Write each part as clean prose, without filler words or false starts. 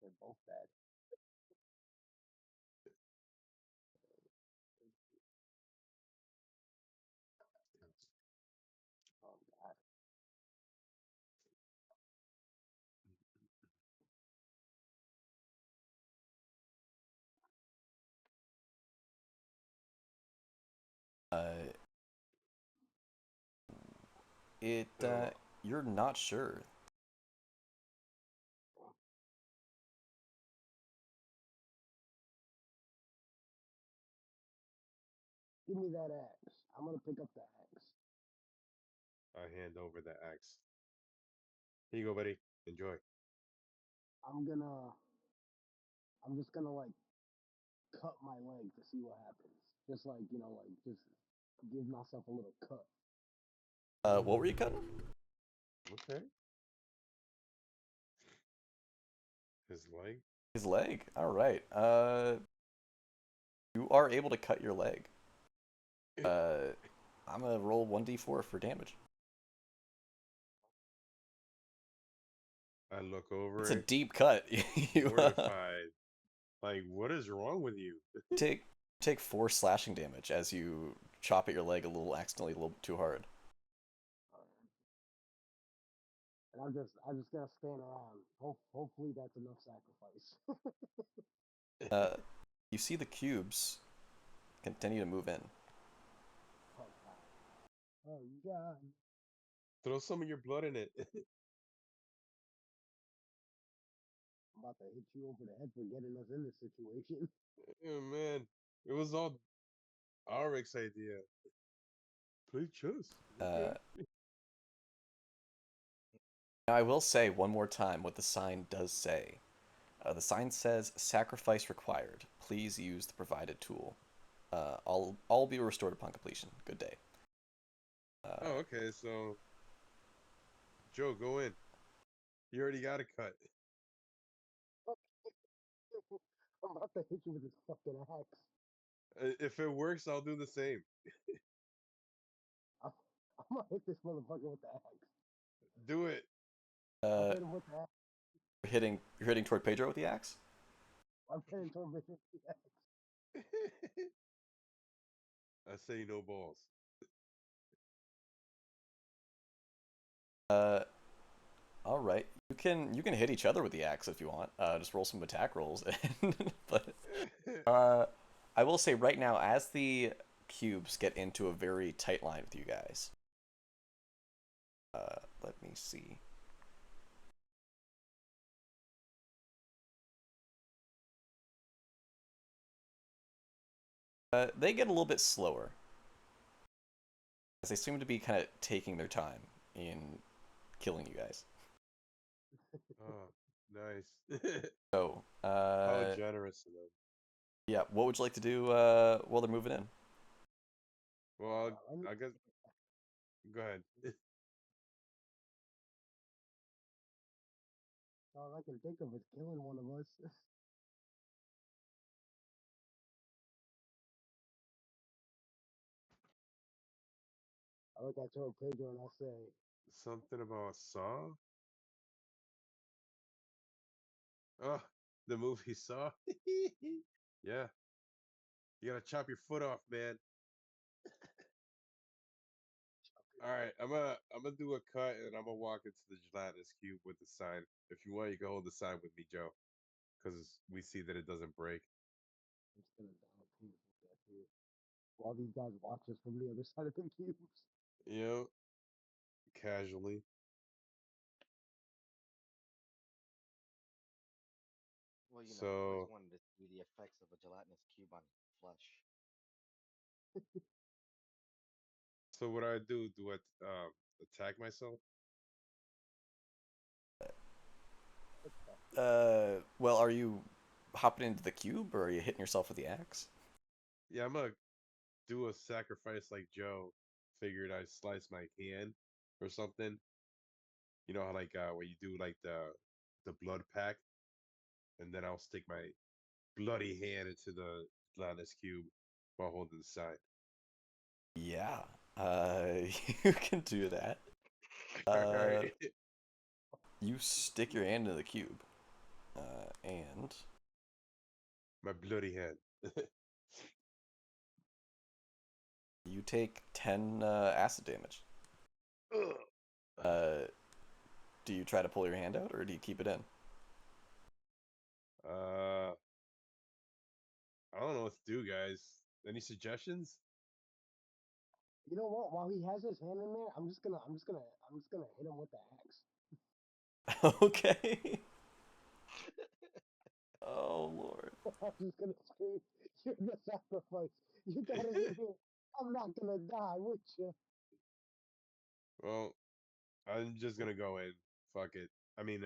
They're both bad. Oh God. Uh, it So you're not sure. Give me that axe. I'm gonna pick up the axe. I hand over the axe. Here you go, buddy. Enjoy. I'm gonna. I'm just gonna like cut my leg to see what happens. Just like like just give myself a little cut. What were you cutting? Okay. His leg. His leg. All right. You are able to cut your leg. Uh, I'm gonna roll 1d4 for damage. I look It's over a it, deep cut. You mortified. Like, what is wrong with you? take 4 slashing damage as you chop at your leg a little accidentally, a little too hard. And I'm just gonna stand around. Hopefully that's enough sacrifice. Uh, you see the cubes continue to move in. Oh God. Oh God. Throw some of your blood in it. I'm about to hit you over the head for getting us in this situation. Oh man, it was all Auric's idea. Play chess. Uh, Okay. Now I will say one more time what the sign does say. The sign says sacrifice required. Please use the provided tool. All will be restored upon completion. Good day. Oh, Uh, okay. So, Joe, go in. You already got a cut. I'm about to hit you with this fucking axe. If it works, I'll do the same. I'm, I'm gonna hit this motherfucker with the axe. Do it. I'll uh, hit him with the axe. you're hitting toward Pedro with the axe. I'm hitting him with the axe. I say no balls. Uh, all right. You can hit each other with the axe if you want. Just roll some attack rolls. But uh, I will say right now, as the cubes get into a very tight line with you guys. Let me see. They get a little bit slower as they seem to be kind of taking their time in killing you guys. Oh, nice. So, How generous of them. yeah, what would you like to do while they're moving in? Well, Let me, I guess go ahead. all I can think of is killing one of us. I look at Joe Pedro and I say, Something about Saw? Oh, the movie Saw? Yeah, you gotta chop your foot off, man. All right, I'm gonna do a cut and I'm gonna walk into the gelatinous cube with the sign. If you want, you can hold the sign with me, Joe, because we see that it doesn't break. I'm just gonna die painfully while these guys watch us from the other side of the cubes. You know, casually. Well, I've always So, wanted to see the effects of a gelatinous cube on flesh. so what I do? Do I attack myself? Well, are you hopping into the cube or are you hitting yourself with the axe? Yeah, I'm gonna do a sacrifice like Joe. Figured I'd slice my hand or something. You know how like when you do like the blood pack, and then I'll stick my bloody hand into the gelatinous cube while holding the sign. Yeah, uh, you can do that. All Uh, right. you stick your hand into the cube. And My bloody hand. you take 10 acid damage. Ugh. Do you try to pull your hand out, or do you keep it in? I don't know what to do, guys. Any suggestions? You know what? While he has his hand in there, I'm just gonna hit him with the axe. Okay. Oh, Lord. I'm just gonna scream, "You're the sacrifice. You gotta hit me. I'm not gonna die with you." Well, I'm just gonna go in. Fuck it. I mean,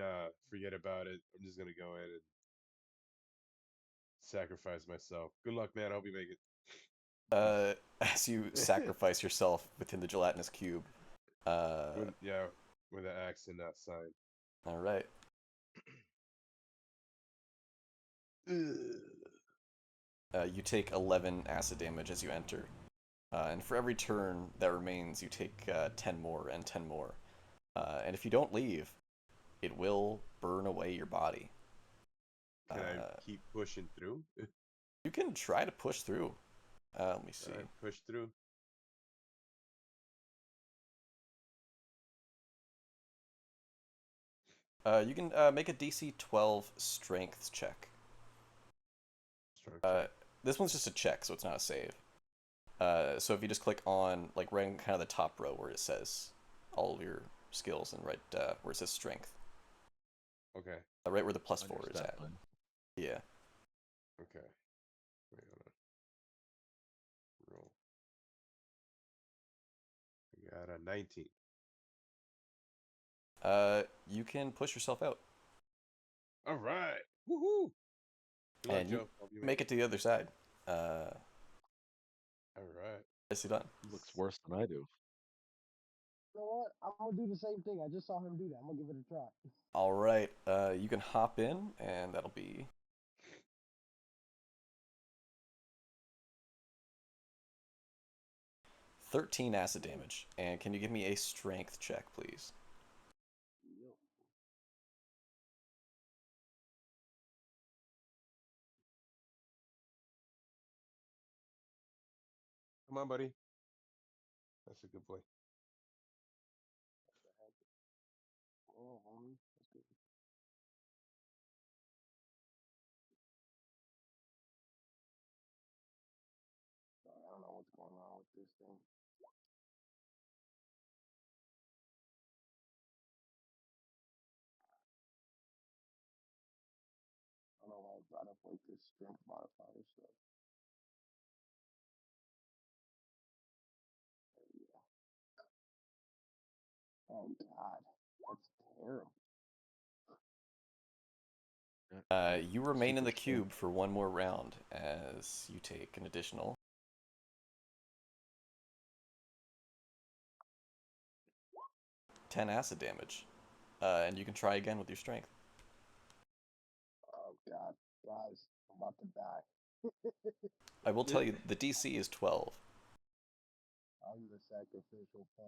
forget about it. I'm just gonna go in and sacrifice myself. Good luck, man. I hope you make it. As you sacrifice yourself within the gelatinous cube. With yeah, with the axe and that sign. All right. You take 11 acid damage as you enter. And for every turn that remains, you take 10 more and 10 more. And if you don't leave, it will burn away your body. Can I keep pushing through? You can try to push through. Let me see. Alright, push through. You can make a DC 12 strength check. Strong check. This one's just a check, so it's not a save. So if you just click on, like, right in kind of the top row where it says all of your skills, and right where it says strength. Okay. Right where the plus Under 4 is stat at. line. Yeah. Okay. Wait, hold on. Roll. I got a 19. You can push yourself out. All right. Woohoo! Good luck, And you Joe. Hope you make it to the other side. All right. Nicely done. Looks worse than I do. You know what? I'm gonna do the same thing. I just saw him do that. I'm gonna give it a try. All right. You can hop in, and that'll be 13 acid damage. And can you give me a strength check, please? Yo. Come on, buddy. That's a good boy. Oh, homie. That's good. Sorry, I don't know what's going on with this thing. I don't know why I brought up like this strength modifier stuff. Yeah. Oh God, that's terrible. You remain in Super the strength. cube for one more round as you take an additional 10 acid damage. And you can try again with your strength. Oh God, guys, I'm about to die. I will tell you, the DC is 12. I'm the sacrificial pawn.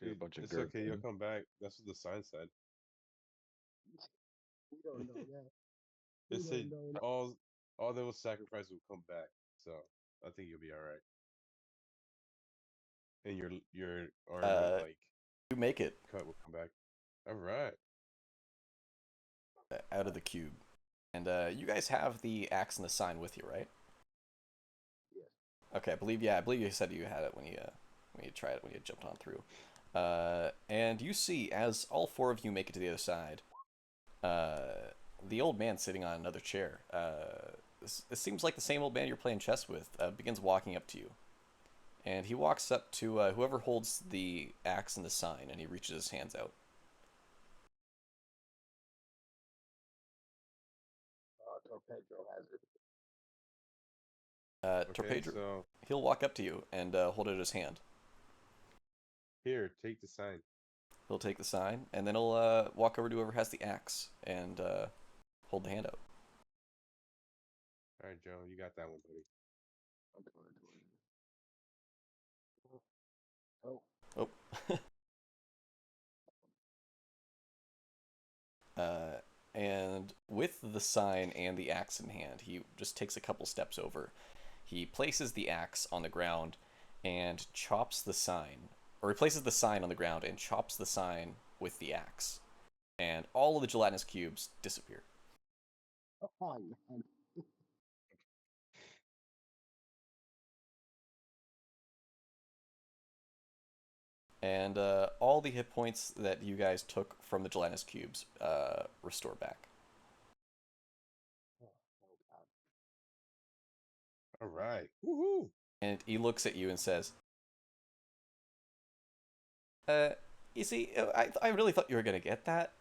See a bunch of It's okay. You'll gherkin. come back. That's what the sign said. We don't know that. It We said don't know that. all those sacrifices will come back. So I think you'll be all right. And your arm with Uh, like you make it cut will come back. All right. out of the cube. And you guys have the axe and the sign with you, right? Yes. Okay, I believe you said you had it when you tried it when you jumped on through. And you see, as all four of you make it to the other side, the old man sitting on another chair. It seems like the same old man you're playing chess with. Begins walking up to you, and he walks up to whoever holds the axe and the sign, and he reaches his hands out. Torpedro has it. Okay. Torpedro, So he'll walk up to you and hold out his hand. here, take the sign. He'll take the sign, and then he'll walk over to whoever has the axe and hold the hand out. All right, Joe. You got that one, buddy. I'm going to it. Oh. Oh. and with the sign and the axe in hand, he just takes a couple steps over. He places the axe on the ground and chops the sign, or he places the sign on the ground and chops the sign with the axe. And all of the gelatinous cubes disappear. Oh, man. And all the hit points that you guys took from the gelatinous cubes restore back. All right. Woohoo! And he looks at you and says, you see, I really thought you were going to get that.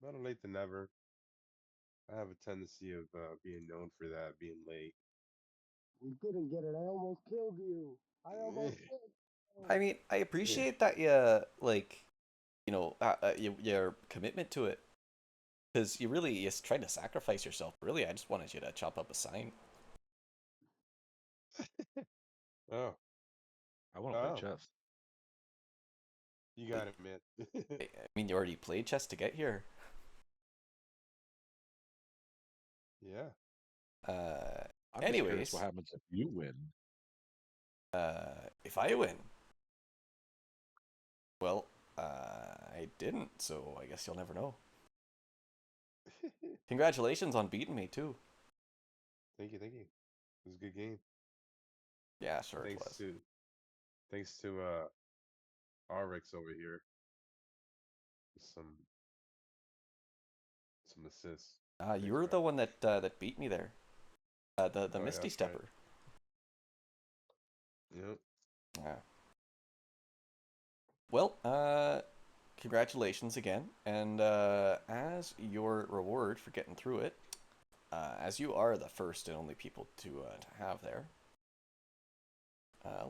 Better late than never. I have a tendency of being known for that, being late. You didn't get it. I almost killed you. I almost killed you. I mean, I appreciate that your commitment to it. Because you really just tried to sacrifice yourself. Really, I just wanted you to chop up a sign. Oh, I want to play oh, chess. you got it, man. I mean, you already played chess to get here. Yeah. I'm just curious Anyways, what happens if you win. if I win, well, I didn't, so I guess you'll never know. Congratulations on beating me too. Thank you, thank you. It was a good game. Yeah, sure it was. Thanks to Rx over here. Some assists. You were the one that beat me there. The Oh, yeah, Misty that's Stepper. right. Yep. Yeah. Well, congratulations again, and as your reward for getting through it, as you are the first and only people to have there,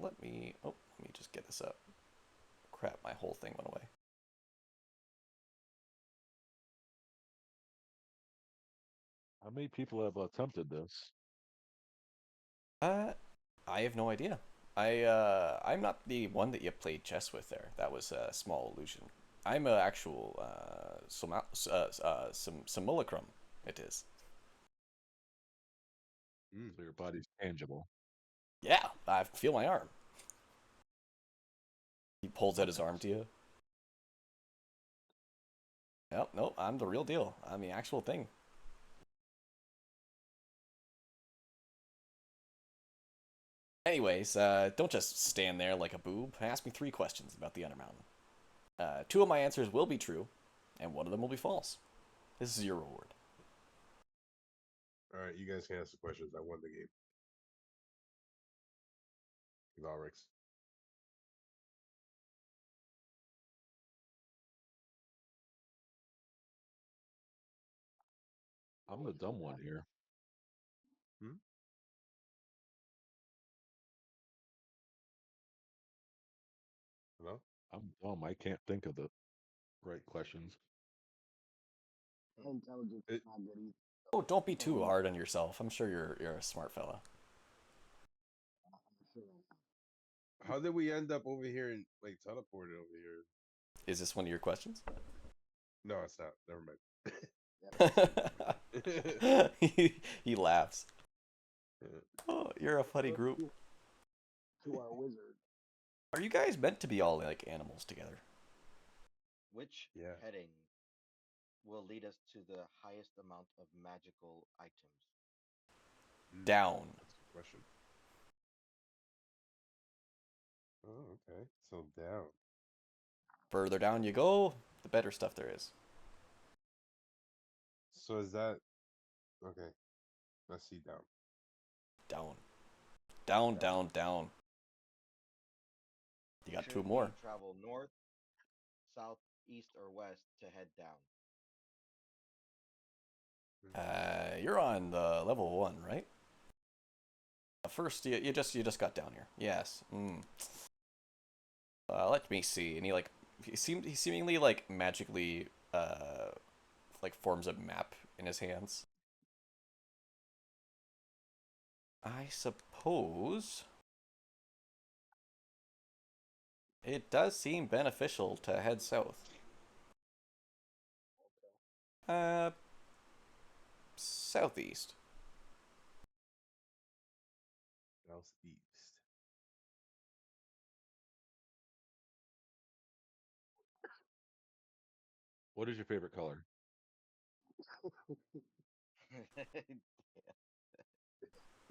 let me just get this up. Crap, my whole thing went away. How many people have attempted this? I have no idea. I'm not the one that you played chess with there. That was a small illusion. I'm a actual simulacrum. It is. So your body's tangible. Yeah, I feel my arm. He pulls out his arm to you. Yep, no, I'm the real deal. I'm the actual thing. Anyways, don't just stand there like a boob. Ask me 3 questions about the Undermountain. 2 of my answers will be true, and 1 of them will be false. This is your reward. All right, you guys can ask the questions. I won the game. With Rx. I'm the dumb one here. Hmm? Hello? I'm dumb. I can't think of the right questions. Intelligence is not good either. Oh, don't be too hard on yourself. I'm sure you're a smart fella. I'm sure. How did we end up over here and like teleported over here? Is this one of your questions? No, it's not. Never mind. he laughs. Oh, you're a funny group. To our wizard. Are you guys meant to be all like animals together? Which Yeah. heading will lead us to the highest amount of magical items? Down. That's a good question. Oh, okay. So down. Further down you go, the better stuff there is. So is that okay? Let's see down. Down. Down, down, down. You got 2 more. Travel north, south, east, or west to head down. You're on the level 1, right? First, you just got down here. Yes. Let me see. And he seemingly like magically like forms a map in his hands. I suppose It does seem beneficial to head south. Uh, southeast. Southeast. What is your favorite color?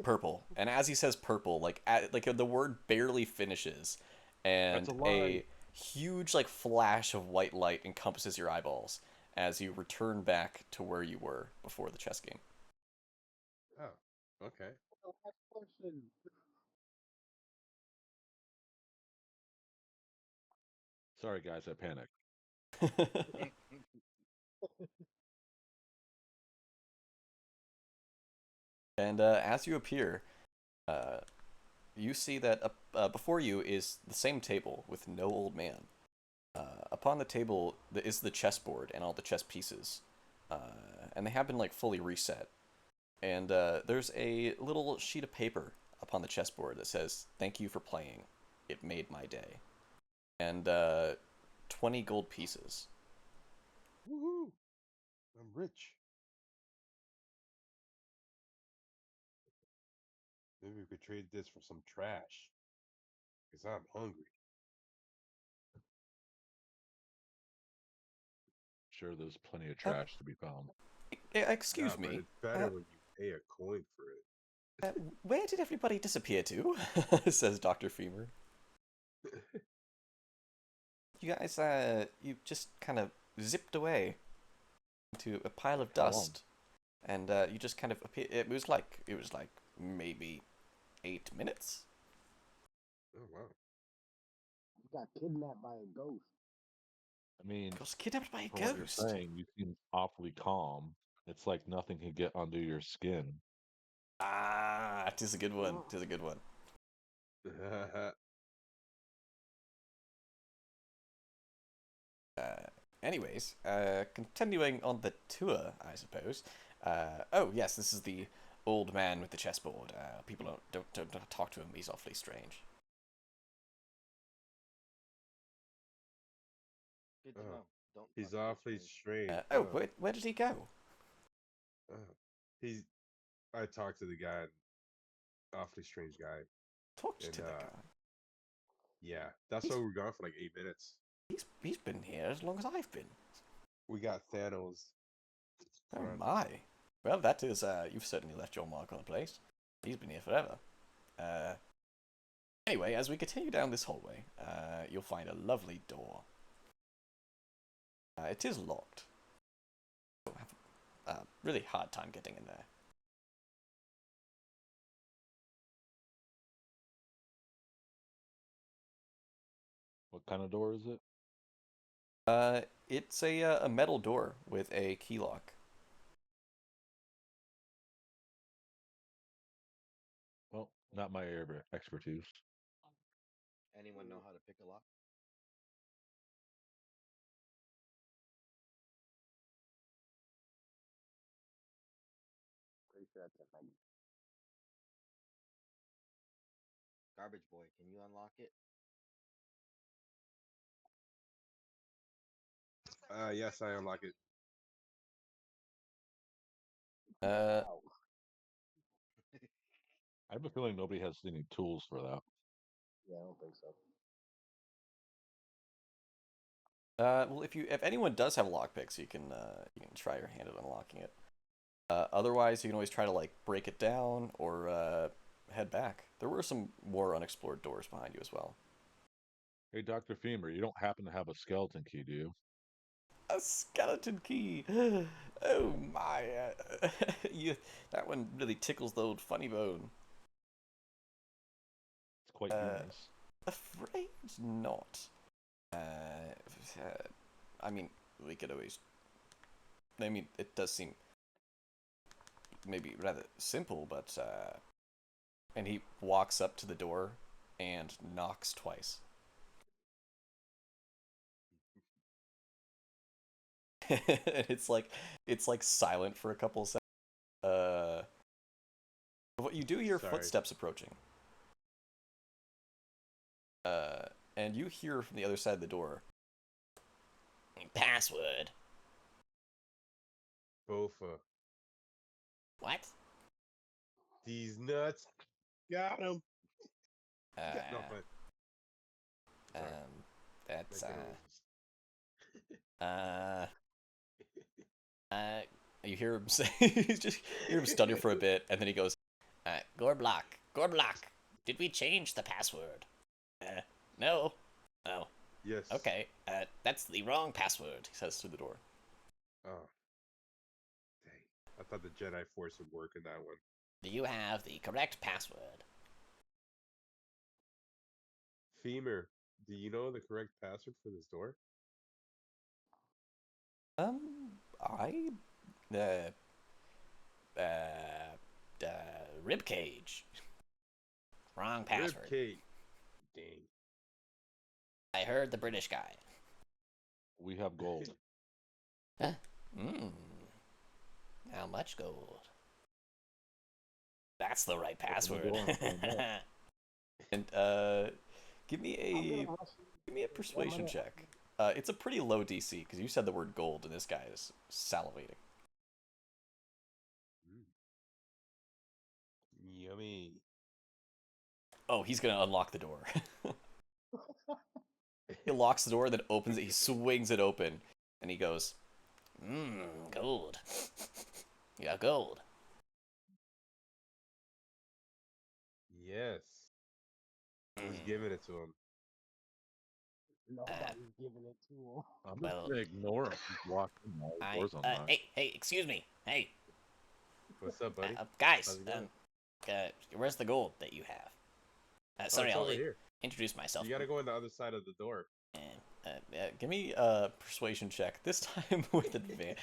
Purple. And as he says purple, like the word barely finishes, That's and a lie. a huge like flash of white light encompasses your eyeballs as you return back to where you were before the chess game. Oh, okay. The last question. Sorry, guys, I panicked. And as you appear, uh, you see that before you is the same table with no old man. Upon the table is the chessboard and all the chess pieces, and they have been like fully reset. And there's a little sheet of paper upon the chessboard that says, "Thank you for playing. It made my day." And 20 gold pieces. Woohoo! I'm rich. Maybe we could trade this for some trash. Because I'm hungry. Sure, there's plenty of Uh, trash to be found. Excuse Yeah, but me. it's better when you pay a coin for it. Where did everybody disappear to? Says Dr. Femer. You guys, you just kind of zipped away into a pile of How long? dust, and you just kind of appear. It was like maybe 8 minutes. Oh, wow. You got kidnapped by a ghost. I mean, I was kidnapped by a from what you're ghost. saying, you seem awfully calm. It's like nothing can get under your skin. Ah, it is a good one. It is a good one. Anyways, continuing on the tour, I suppose. Oh yes, this is the old man with the chessboard. People don't talk to him. He's awfully strange. Good to Oh, know. Don't he's talk to me, awfully strange. strange. Oh, where did he go? Oh. He's. I talked to the guy, awfully strange guy, Talked and to the guy. yeah, that's He's why we were gone for like 8 minutes. he's been here as long as I've been. We got Thanos Oh for us. my. Well, that is you've certainly left your mark on the place. He's been here forever. Uh, anyway, as we continue down this hallway, you'll find a lovely door. It is locked. You'll have a really hard time getting in there. What kind of door is it? It's a metal door with a key lock. Well, not my area of expertise. Anyone know how to pick a lock? Pretty sure that's a Mage. Garbage boy, can you unlock it? Yes, I unlock it. Wow. I have a feeling nobody has any tools for that. Yeah, I don't think so. Well, if anyone does have lockpicks, you can try your hand at unlocking it. Otherwise, you can always try to like break it down or head back. There were some more unexplored doors behind you as well. Hey, Dr. Femer, you don't happen to have a skeleton key, do you? A skeleton key. Oh my! You that one really tickles the old funny bone. It's quite Uh, humorous. Afraid not. I mean, we could always. I mean, it does seem maybe rather simple, but and he walks up to the door and knocks twice. It's like silent for a couple seconds. What you do hear Sorry. footsteps approaching. and you hear from the other side of the door. Password. Bofa. What? These nuts. Got him. No, but sorry. That's I can resist. You hear him say, you just hear him stutter for a bit, and then he goes, Gorblock, did we change the password? No. Oh, Yes. okay, that's the wrong password, he says through the door. Oh. Dang. I thought the Jedi Force would work in that one. Do you have the correct password? Femur, do you know the correct password for this door? I, uh, rib cage. Wrong password. Ribcage. Dang. I heard the British guy. We have gold. Huh? How much gold? That's the right password. And give me a persuasion check. It's a pretty low DC because you said the word gold, and this guy is salivating. Yummy. Oh, he's gonna unlock the door. He locks the door, then opens it. He swings it open, and he goes, gold. Yeah, gold. Yes. Who's giving it to him? Nobody's giving it to him. I'm Well, just gonna ignore him. He's walked in, all the doors unlocked. Hey, excuse me. Hey, What's up, buddy? guys. How's it going? Where's the gold that you have? Sorry, it's I'll over here. introduce myself. You gotta go on the other side of the door. Give me a persuasion check this time with advantage,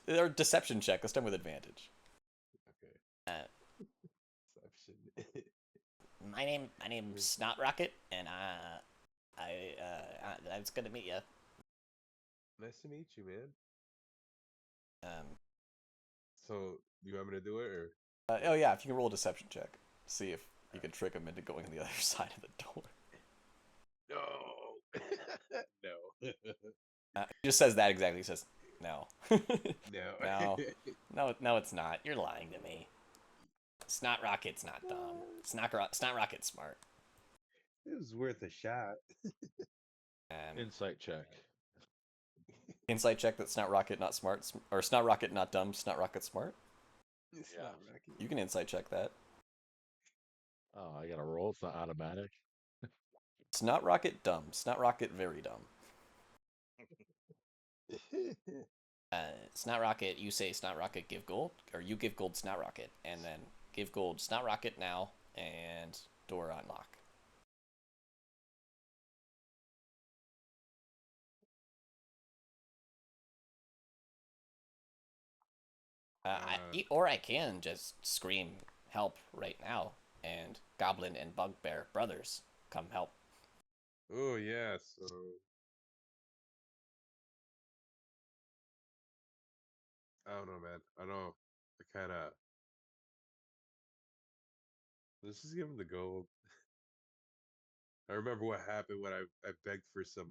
or deception check this time with advantage. Okay. Deception. My name's Snot Rocket, and it's good to meet you. Nice to meet you, man. Um, So, you want me to do it, or? oh yeah, if you can roll a deception check, see if you can trick him into going on the other side of the door. No. No. He just says that exactly. He says, "No, No. no, it's not. You're lying to me. Snot Rocket's not dumb. Snot Rocket's smart." It was worth a shot. Insight check. Insight check that Snot Rocket not smart, or Snot Rocket not dumb. Snot Rocket smart. It's Yeah. not Rocky. You can insight check that. Oh, I gotta roll. It's not automatic. Snot Rocket dumb. Snot Rocket very dumb. Snot Rocket, you say Snot Rocket give gold, or you give gold Snot Rocket, and then give gold Snot Rocket now, and door unlock. Or I can just scream help right now, and Goblin and Bugbear brothers come help. Oh yeah, so I don't know, man. I know. I kind of. Let's just give him the gold. I remember what happened when I begged for some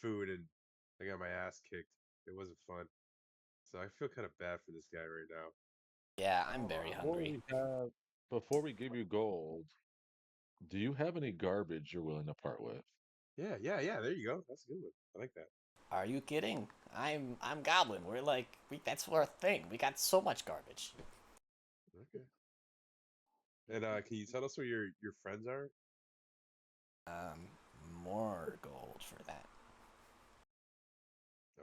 food and I got my ass kicked. It wasn't fun. So I feel kind of bad for this guy right now. Yeah, I'm very hungry. Before we give you gold, do you have any garbage you're willing to part with? Yeah. There you go. That's a good one. I like that. Are you kidding? I'm Goblin. That's our thing. We got so much garbage. Okay. And can you tell us where your friends are? More gold for that.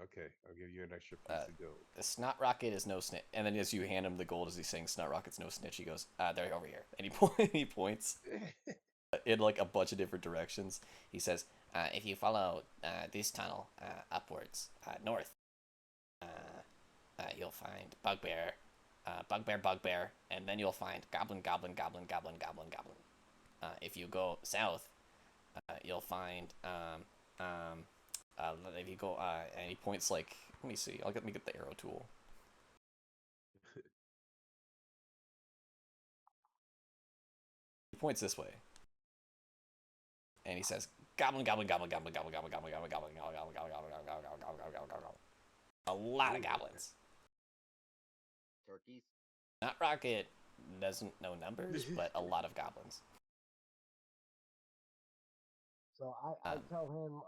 Okay, I'll give you an extra piece of gold. The Snot Rocket is no snitch. And then as you hand him the gold, as he's saying Snot Rocket's no snitch, he goes, they're over here. And he points in like a bunch of different directions. He says, if you follow this tunnel upwards, north, you'll find Bugbear, Bugbear, and then you'll find Goblin. If you go south, you'll find if you go and he points like, let me see, let me get the arrow tool. He points this way, and he says Goblin, goblin, goblin, goblin, goblin, goblin, goblin, goblin, goblin, goblin, goblin, goblin, goblin, goblin, goblin, goblin, goblin, goblin, goblin. A lot of goblins. Turkeys. Not Rocket doesn't know numbers, but a lot of goblins. So I tell him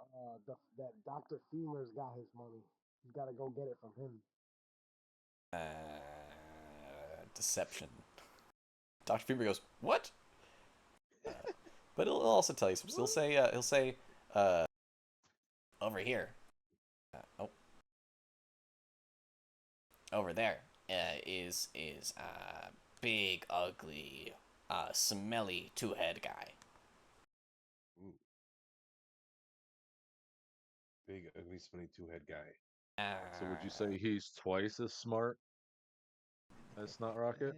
that Dr. Femur's got his money. He's got to go get it from him. Deception. Dr. Fever goes, what? But he'll also tell you some. He'll say, over here. Oh, over there is big, ugly, smelly two-head guy. Ooh. Big, ugly, smelly two-head guy. So would you say he's twice as smart as Snot Rocket?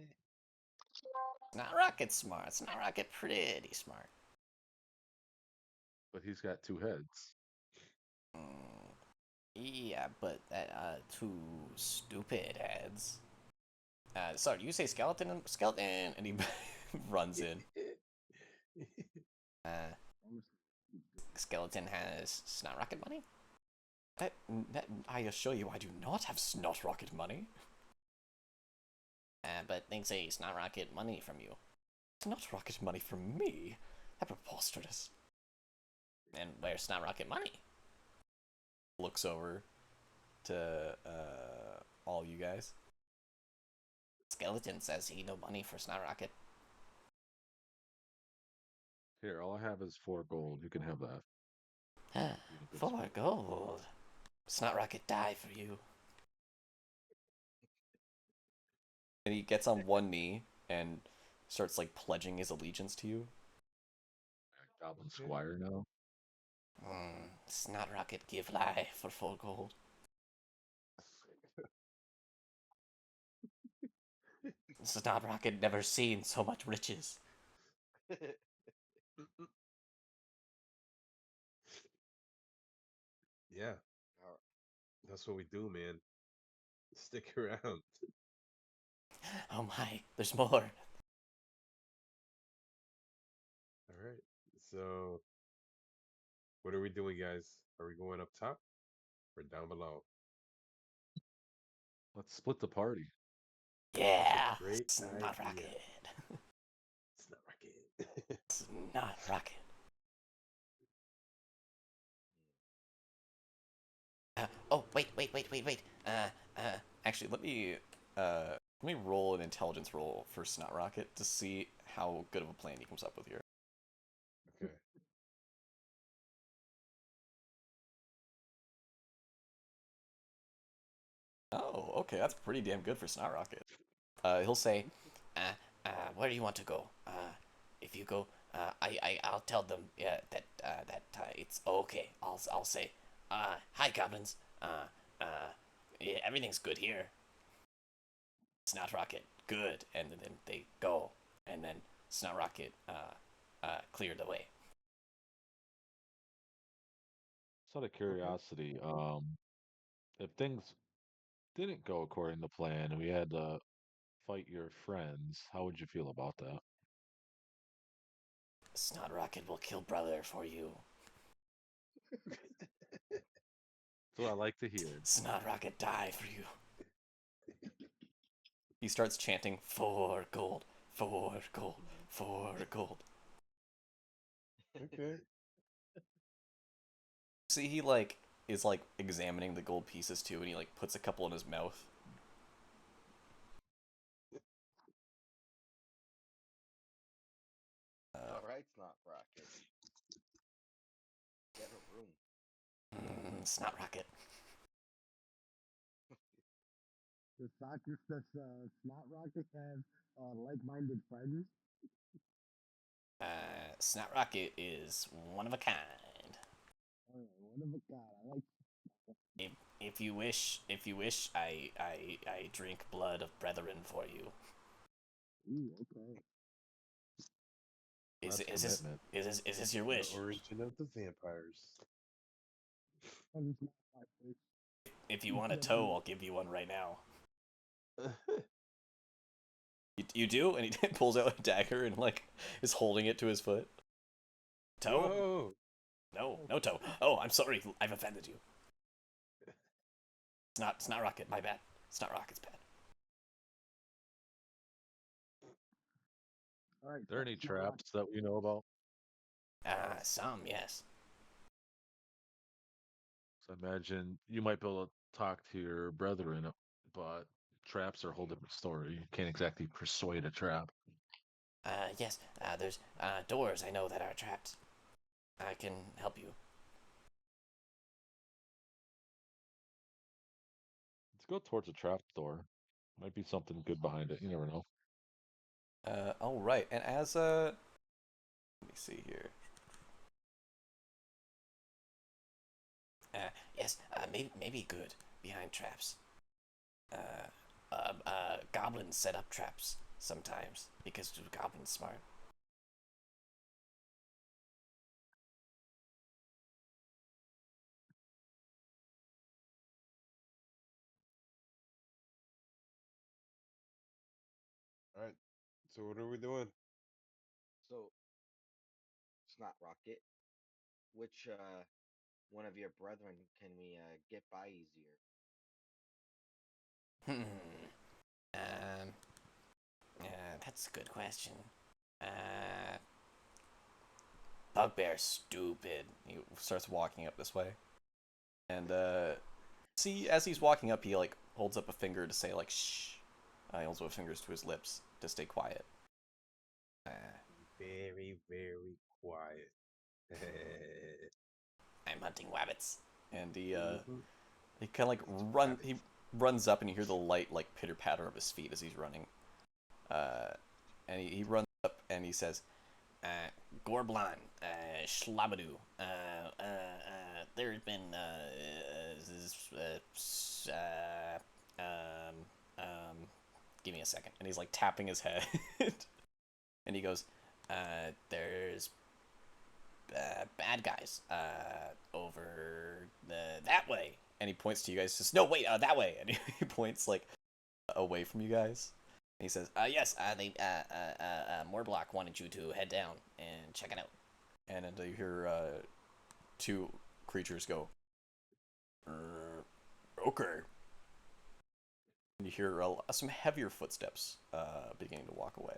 Not Rocket smart. It's not Rocket pretty smart. But he's got two heads. Yeah, but two stupid heads. Sorry, you say skeleton, and he runs in. Skeleton has Snot Rocket money? I assure you, I do not have Snot Rocket money. But they say Snot Rocket money from you. Snot Rocket money from me? How preposterous. And where's Snot Rocket money? Looks over to all you guys. Skeleton says he no money for Snot Rocket. Here, all I have is 4 gold. You can have that. 4 gold. Snot Rocket die for you. And he gets on one knee and starts like pledging his allegiance to you. Goblin Squire now. Snot Rocket give life for 4 gold. Snot Rocket never seen so much riches. Yeah. That's what we do, man. Stick around. Oh my, there's more. All right. So, what are we doing, guys? Are we going up top or down below? Let's split the party. Yeah, Great Snot idea. Rocket. It's not Rocket. Snot Rocket. Oh, wait. Actually, let me roll an intelligence roll for Snot Rocket to see how good of a plan he comes up with here. Okay. Oh, okay, that's pretty damn good for Snot Rocket. He'll say, where do you want to go? If you go, I'll tell them, that it's okay. I'll say, hi goblins. Yeah, everything's good here. Snot Rocket, good, and then they go, and then Snot Rocket, cleared the way. Just out of curiosity, if things didn't go according to plan and we had to fight your friends, how would you feel about that? Snot Rocket will kill brother for you. That's what I like to hear. Snot Rocket die for you. He starts chanting 4 gold, 4 gold, 4 gold. Okay. See, he is examining the gold pieces too, and he puts a couple in his mouth. All right, Snot Rocket. Get a room. Snot Rocket. The soccer Snot Rocket have like-minded friends. Snot Rocket is one of a kind. One of a kind. I like. If you wish, I drink blood of brethren for you. Ooh, okay. Is That's this commitment. is this your wish? The origin of the vampires. If you want a toe, I'll give you one right now. You do? And he pulls out a dagger and is holding it to his foot. Toe? Whoa. No, no, Toe. Oh, I'm sorry. I've offended you. It's not Rocket. My bad. It's not Rocket's bad. All right, Are there any it's not rocket. traps that we know about? Some, yes. So I imagine you might be able to talk to your brethren, but traps are a whole different story. You can't exactly persuade a trap. Yes. There's doors I know that are trapped. I can help you. Let's go towards a trap door. Might be something good behind it. You never know. All right. And as let me see here. Yes. Maybe good behind traps. Goblins set up traps sometimes because goblins smart. All right. So what are we doing? So it's not Rocket. Which one of your brethren can we get by easier? Hmm. Um. That's a good question. Uh. Bugbear's stupid. He starts walking up this way, and see, as he's walking up, he like holds up a finger to say like shh. He holds up fingers to his lips to stay quiet. Uh, Very, very quiet. I'm hunting wabbits, and Mhm. he kind of like he runs up, and you hear the light like pitter patter of his feet as he's running. Uh, and he runs up and he says, Gorblan, Schlabadoo, there's been, give me a second. And he's like tapping his head. And he goes, there's bad guys over that way. And he points to you guys, says, no, wait, that way. And he points like away from you guys. And he says, yes, Moorblock wanted you to head down and check it out. And then you hear two creatures go, okay. And you hear some heavier footsteps beginning to walk away.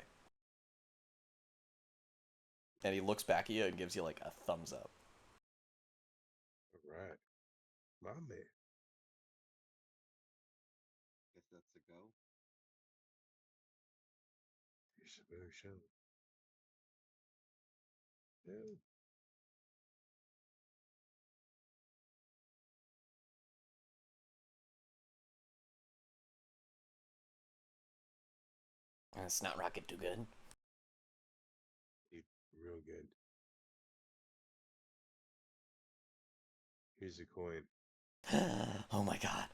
And he looks back at you and gives you like a thumbs up. All right. My man. Guess that's a go. You should really show. Yeah. Snot Rocket too good. You real good. Here's a coin. Oh my god.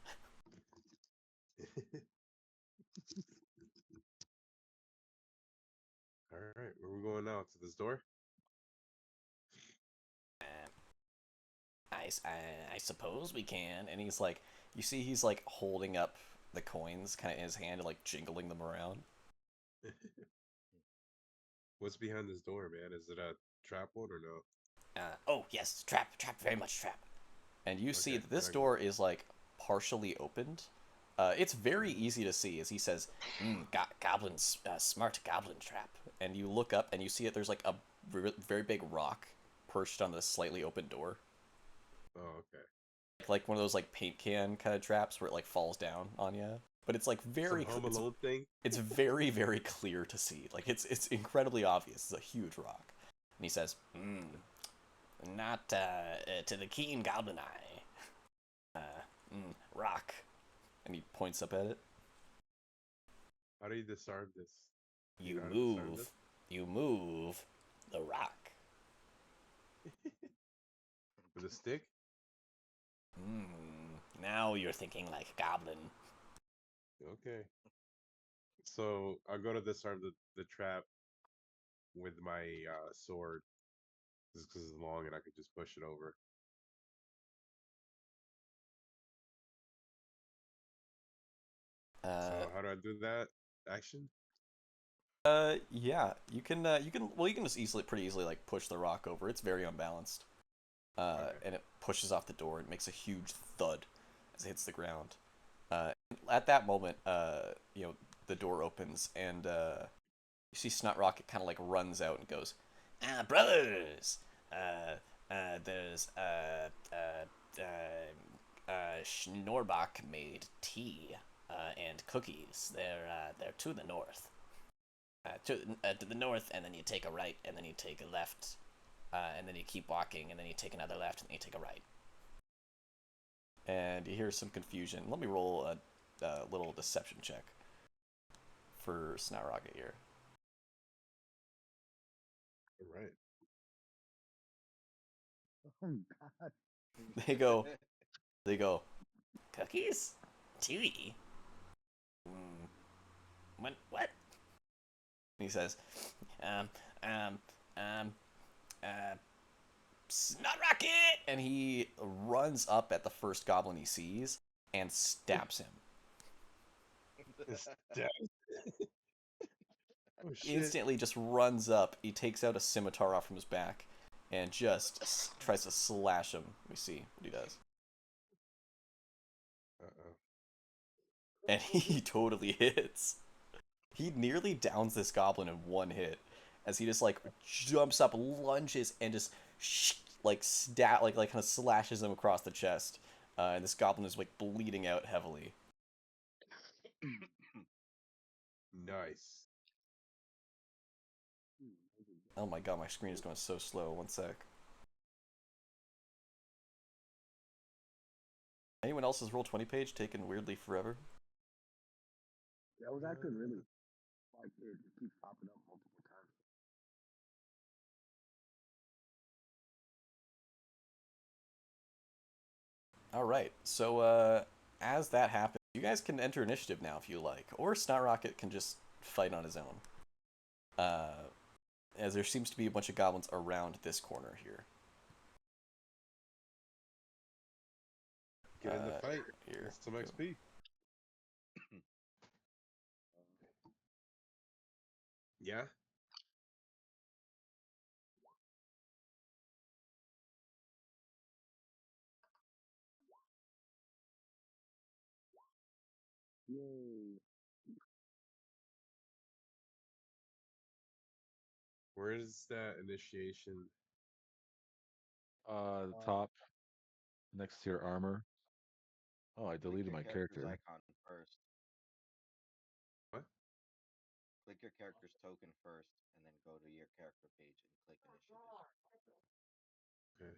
All right. Where we going now? To this door? I suppose we can. And he's like, you see, he's like holding up the coins kind of in his hand and like jingling them around. What's behind this door, man? Is it a trap one or no? Oh yes, trap, very much trap. And you see Okay. that Can this I door is like partially opened. It's very easy to see as he says, "Goblins, smart goblin trap." And you look up and you see that there's like a very big rock perched on this slightly open door, Oh, okay. like one of those like paint can kind of traps where it like falls down on you. But it's like Some Home Alone thing? it's very clear to see. Like it's incredibly obvious. It's a huge rock. And he says, not to the keen goblin eye. Rock. And he points up at it. How do you disarm this? You You know how to disarm move. You move the rock. this? With a stick? Now you're thinking like a goblin. Okay. So I'll go to disarm the trap with my sword. Just because it's long and I could just push it over. Uh, So how do I do that? Action? yeah. You can. You can just pretty easily like push the rock over. It's very unbalanced. and it pushes off the door and makes a huge thud as it hits the ground. At that moment, the door opens and you see Snot Rocket kind of like runs out and goes, brothers, there's Schnorbach made tea and cookies. They're to the north. To the north, and then you take a right, and then you take a left, and then you keep walking, and then you take another left, and then you take a right. And you hear some confusion. Let me roll a little deception check for Snot Rocket here. All right. Oh God. They go, cookies? Chewy? What? And he says, um, um, um, Snot Rocket! And he runs up at the first goblin he sees and stabs him. Oh shit! Instantly just runs up. He takes out a scimitar off from his back and just tries to slash him. Let me see what he does. And he totally hits. He nearly downs this goblin in one hit as he just like jumps up, lunges, and just like kind of slashes him across the chest. And this goblin is like bleeding out heavily. Nice. Oh my god, my screen is going so slow. One sec. Anyone else's Roll20 page taken weirdly forever? That was actually really like it keeps popping up multiple times. All right. So as that happens, you guys can enter initiative now if you like, or Snot Rocket can just fight on his own. As there seems to be a bunch of goblins around this corner here. Get in the fight. Here. Get some XP. Yeah. Yay. Where's that initiation? The top next to your armor. Oh, I deleted my character. Icon first. What? Click your character's token first, and then go to your character page and click initiative. Okay.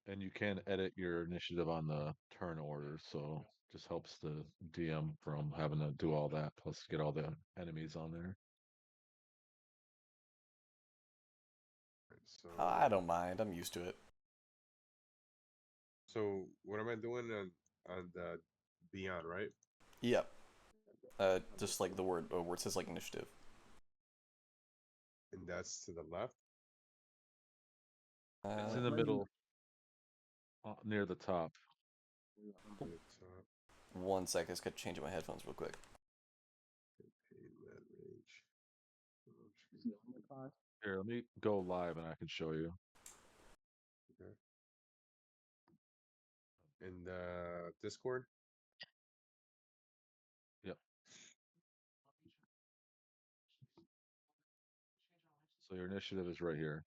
And you can edit your initiative on the turn order, so just helps the DM from having to do all that, plus get all the enemies on there. So I don't mind. I'm used to it. So what am I doing on the Beyond, right? Yep. Just like the word where it says like initiative. And that's to the left. It's in the middle, near the top. To the top. 1 sec, I just got to change my headphones real quick. Here, let me go live and I can show you. Okay. In the Discord. Yep. So your initiative is right here.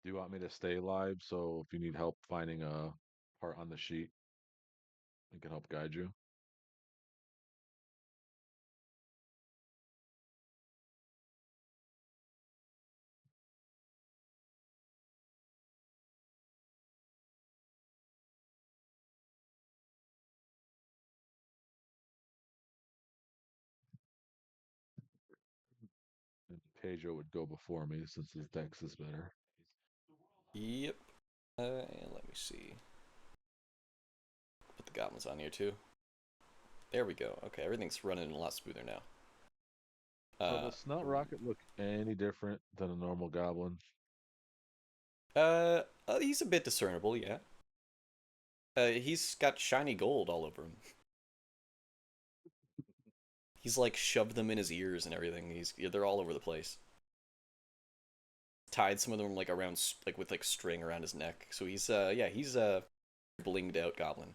Do you want me to stay live? So if you need help finding a part on the sheet, I can help guide you. Pedro would go before me since his dex is better. Yep. Let me see. Put the goblins on here too. There we go. Okay, everything's running a lot smoother now. So does Snout Rocket look any different than a normal goblin? He's a bit discernible, yeah. He's got shiny gold all over him. He's like shoved them in his ears and everything. They're all over the place. Tied some of them like around like with like string around his neck. So he's he's a blinged out goblin.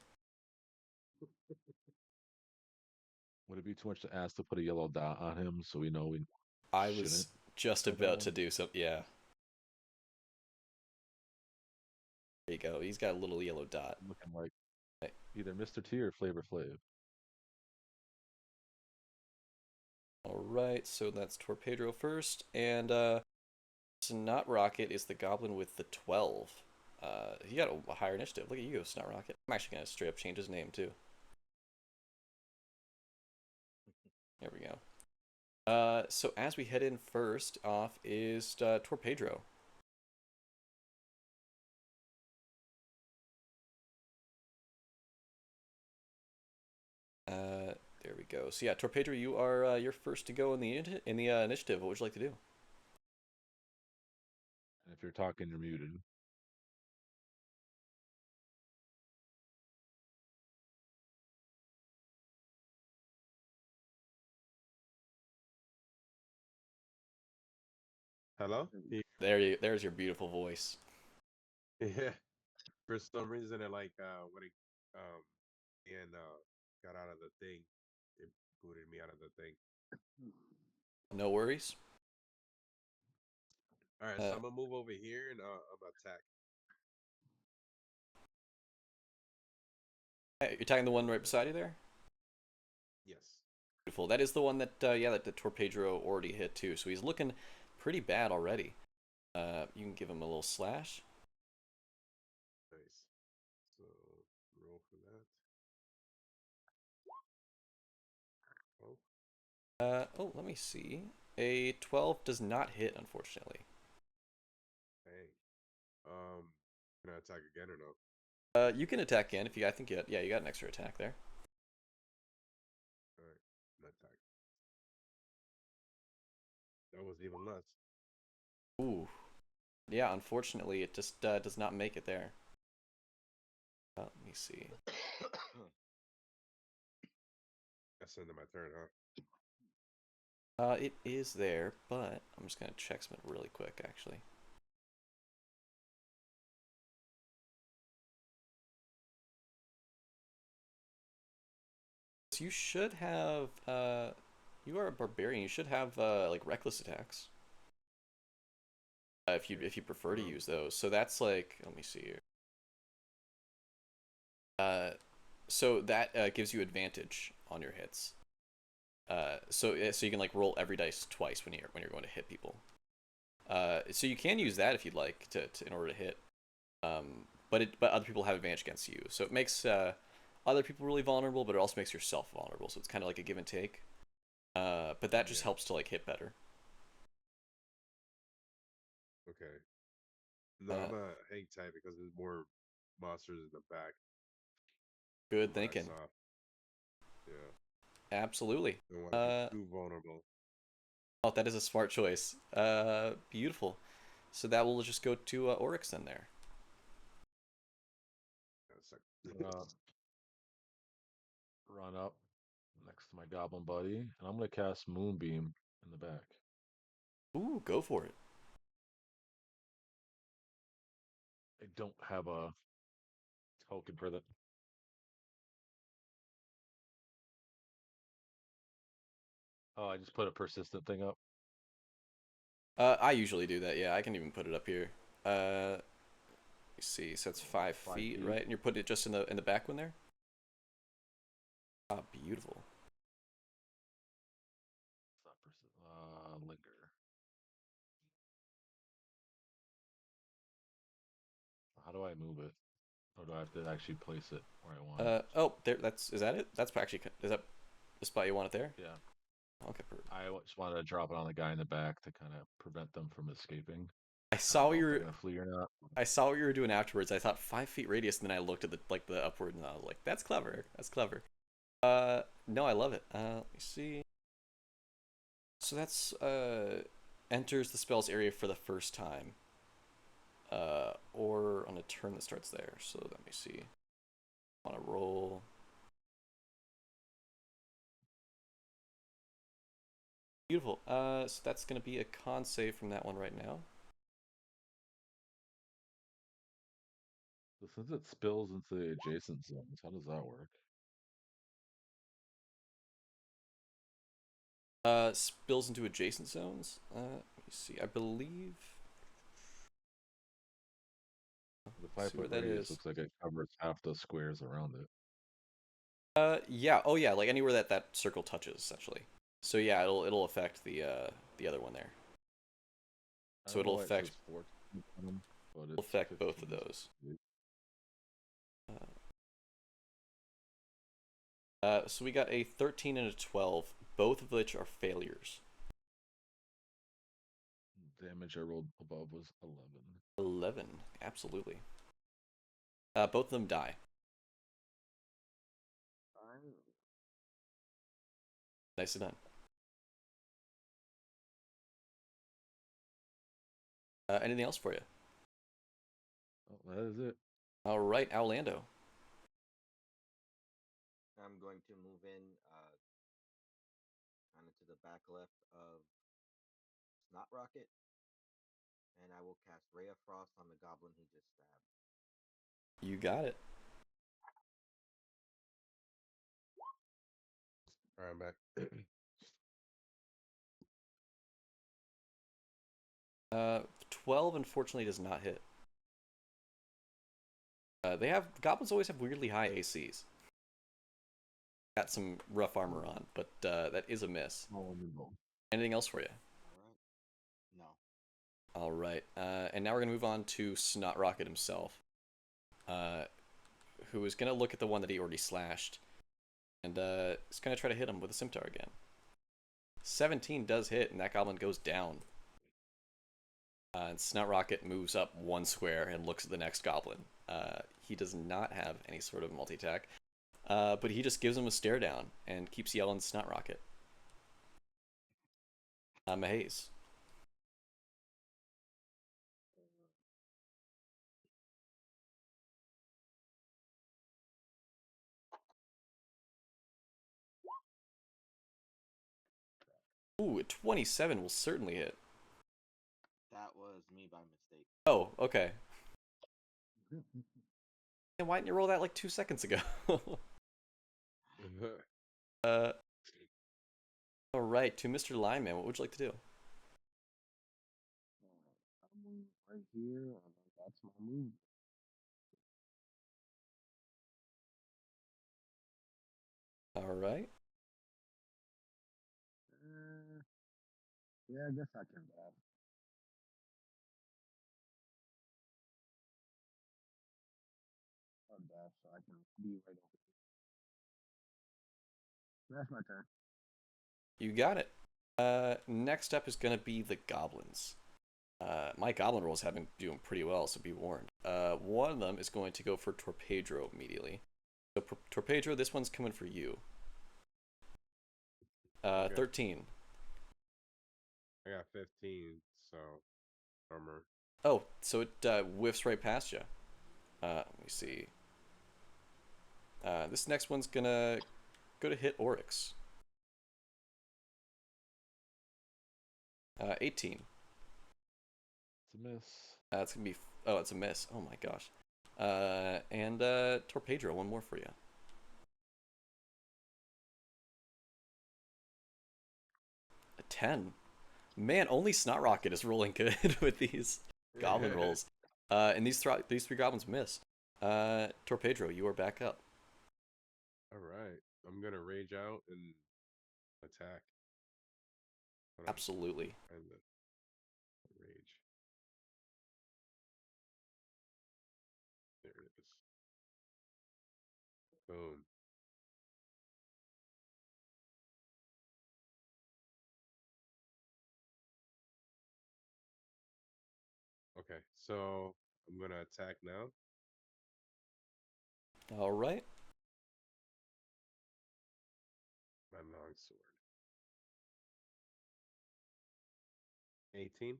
Would it be too much to ask to put a yellow dot on him so we know we I shouldn't? was just kill that about to one? do so. Yeah. There you go. He's got a little yellow dot. Looking like Right. either Mr. T or Flavor Flav. All right, so that's Torpedro first, and Snot Rocket is the goblin with the 12. He got a higher initiative. Look at you, Snot Rocket. I'm actually gonna straight up change his name too. There we go. So as we head in first off is Torpedro. There we go. So yeah, Torpedro, you are you're first to go in the initiative. What would you like to do? And if you're talking, you're muted. Hello? There's your beautiful voice. Yeah. For some reason, it like when it and got out of the thing, it booted me out of the thing. No worries. All right, so I'm gonna move over here and I'm gonna attack. You're attacking the one right beside you there? Yes. Beautiful. That is the one that that the Torpedro already hit too. So he's looking pretty bad already. You can give him a little slash. Nice. So roll for that. Oh, Let me see. A 12 does not hit, unfortunately. hey. Can I attack again or no? You can attack again if you. I think you. Yeah, you got an extra attack there. All right, an attack. That was even less. Ooh. Yeah, unfortunately, it just does not make it there. Let me see. That's the end of my turn, huh? It is there, but I'm just gonna check something really quick, actually. So you should have. You are a barbarian. You should have like reckless attacks. If you prefer to use those. So that's like. Let me see here. So that gives you advantage on your hits. So you can like roll every dice twice when you're going to hit people. So you can use that if you'd like to in order to hit. But other people have advantage against you, so it makes other people really vulnerable, but it also makes yourself vulnerable. So it's kind of like a give and take. But that just helps to like hit better. Okay. No, I'm gonna hang tight because there's more monsters in the back. Good From what I thinking. saw. Yeah. Absolutely. Don't want to be too vulnerable. Oh, that is a smart choice. Beautiful. So that will just go to Oryx then there. Run up next to my goblin buddy, and I'm gonna cast Moonbeam in the back. Ooh, go for it. I don't have a token for that. Oh, I just put a persistent thing up. I usually do that. Yeah, I can even put it up here. Let me see. So it's 5 feet, right? And you're putting it just in the back one there. Ah, beautiful. It's not persistent. Linger. How do I move it? Or do I have to actually place it where I want it? Oh, there. Is that it? That's actually. Is that the spot you want it there? Yeah. Okay, perfect. I just wanted to drop it on the guy in the back to kind of prevent them from escaping. I I saw don't what know you if they're were. gonna flee or not. I saw what you were doing afterwards. I thought 5 feet radius, and then I looked at the upward, and I was like, "That's clever. That's clever." No, I love it. Let me see. So that's enters the spell's area for the first time. Or on a turn that starts there. So let me see. On a roll. Beautiful. So that's gonna be a con save from that one right now. So since it spills into the adjacent zones, how does that work? Spills into adjacent zones. Let me see. I believe. The Let's see where 5 foot that radius is. looks like it covers half the squares around it. Yeah. Oh, yeah. Like anywhere that circle touches, essentially. So yeah, it'll affect the other one there. I So don't know it'll why it affect says 14 on them, but it's both of 15. those. So we got a 13 and a 12, both of which are failures. Damage I rolled above was 11. 11, absolutely. Both of them die. Nicely done. Anything else for you? Oh, that is it. All right, Orlando. I'm going to move in kind of to the back left of Snot Rocket, and I will cast Ray of Frost on the goblin he just stabbed. You got it. All right, I'm back. 12 unfortunately does not hit. Goblins always have weirdly high ACs. Got some rough armor on, but that is a miss. Oh, no. Anything else for you? No. All right, and now we're gonna move on to Snot Rocket himself, who is gonna look at the one that he already slashed, and is gonna try to hit him with a scimitar again. 17 does hit, and that goblin goes down. And Snot Rocket moves up one square and looks at the next goblin. He does not have any sort of multi-attack, but he just gives him a stare down and keeps yelling Snot Rocket. Maze. Ooh, a 27 will certainly hit. That was me by mistake. Oh, okay. And why didn't you roll that like 2 seconds ago? uh, all right, to Mr. Lineman, what would you like to do? I'm right here. That's my move. All right. Yeah, I guess I can grab. I'll dash so I can be right over here. That's my turn. You got it. Next up is gonna be the goblins. My goblin rolls have been doing pretty well, so be warned. One of them is going to go for Torpedro immediately. So Torpedro, this one's coming for you. Okay. 13. I got 15, so armor. Oh, so it whiffs right past you. Let me see. This next one's gonna go to hit Oryx. 18. It's a miss. It's gonna be. Oh, it's a miss. Oh my gosh. And Torpedro, one more for you. A 10. Man, only Snot Rocket is rolling good with these goblin rolls. And these three goblins miss. Torpedro, you are back up. All right, I'm gonna rage out and attack. Hold on. Absolutely. Find the rage. There it is. Boom. Okay, so I'm gonna attack now. All right. My longsword. 18.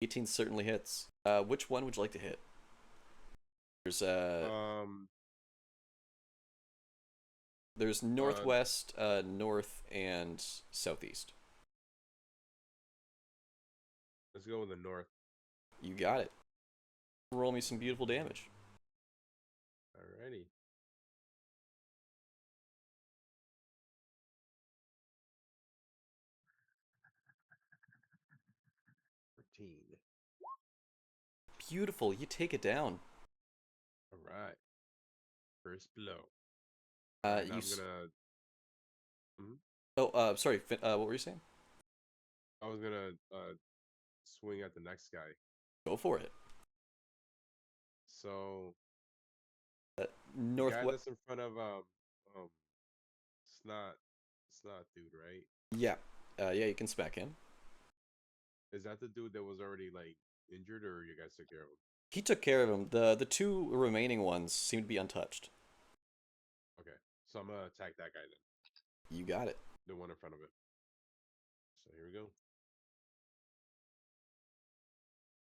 18 certainly hits. Which one would you like to hit? There's Um. there's northwest, north, and southeast. Let's go with the north. You got it. Roll me some beautiful damage. Alrighty. Beautiful. You take it down. All right. First blow. All right, now You. I'm gonna. Mhm. Oh, sorry. What were you saying? I was gonna swing at the next guy. Go for it. So the guy Northwest. that's in front of um snot snot dude, right? Yeah. Yeah. You can spec him. Is that the dude that was already like injured, or you guys took care of him? He took care of him. The two remaining ones seem to be untouched. Okay, so I'm gonna attack that guy then, You got it. the one in front of it. So here we go.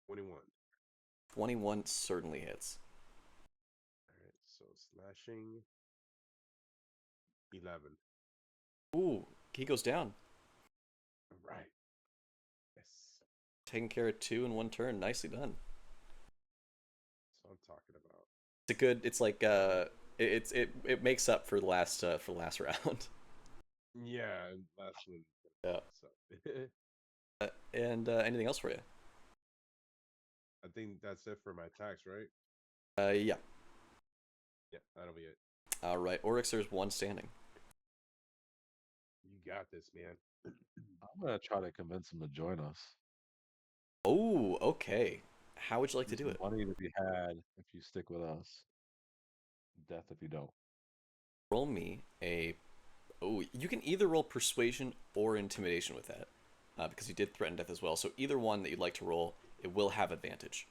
21. 21 certainly hits. All right, so slashing 11. Ooh, he goes down. All right. Yes. Taking care of two in one turn. Nicely done. So I'm talking about. It's a good. It's like it makes up for the last round. Yeah, last one. Yeah. So And anything else for you? I think that's it for my attacks, right? Yeah. Yeah, that'll be it. All right. Oryx, there's one standing. You got this, man. I'm gonna try to convince him to join us. Oh, okay. How would you like to do There's it? money to be had if you stick with us. Death if you don't. Roll me a. Oh, you can either roll persuasion or intimidation with that, because you did threaten death as well. So either one that you'd like to roll, it will have advantage.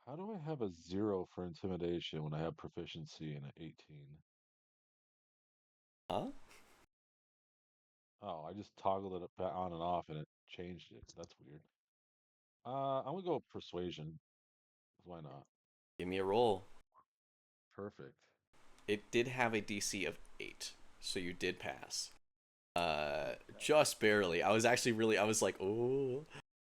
How do I have a 0 for intimidation when I have proficiency in an 18? Huh? Oh, I just toggled it on and off and it changed it. That's weird. I'm gonna go with persuasion. Why not? Give me a roll. Perfect. It did have a DC of 8, so you did pass. Just barely. I was actually really. I was like, oh.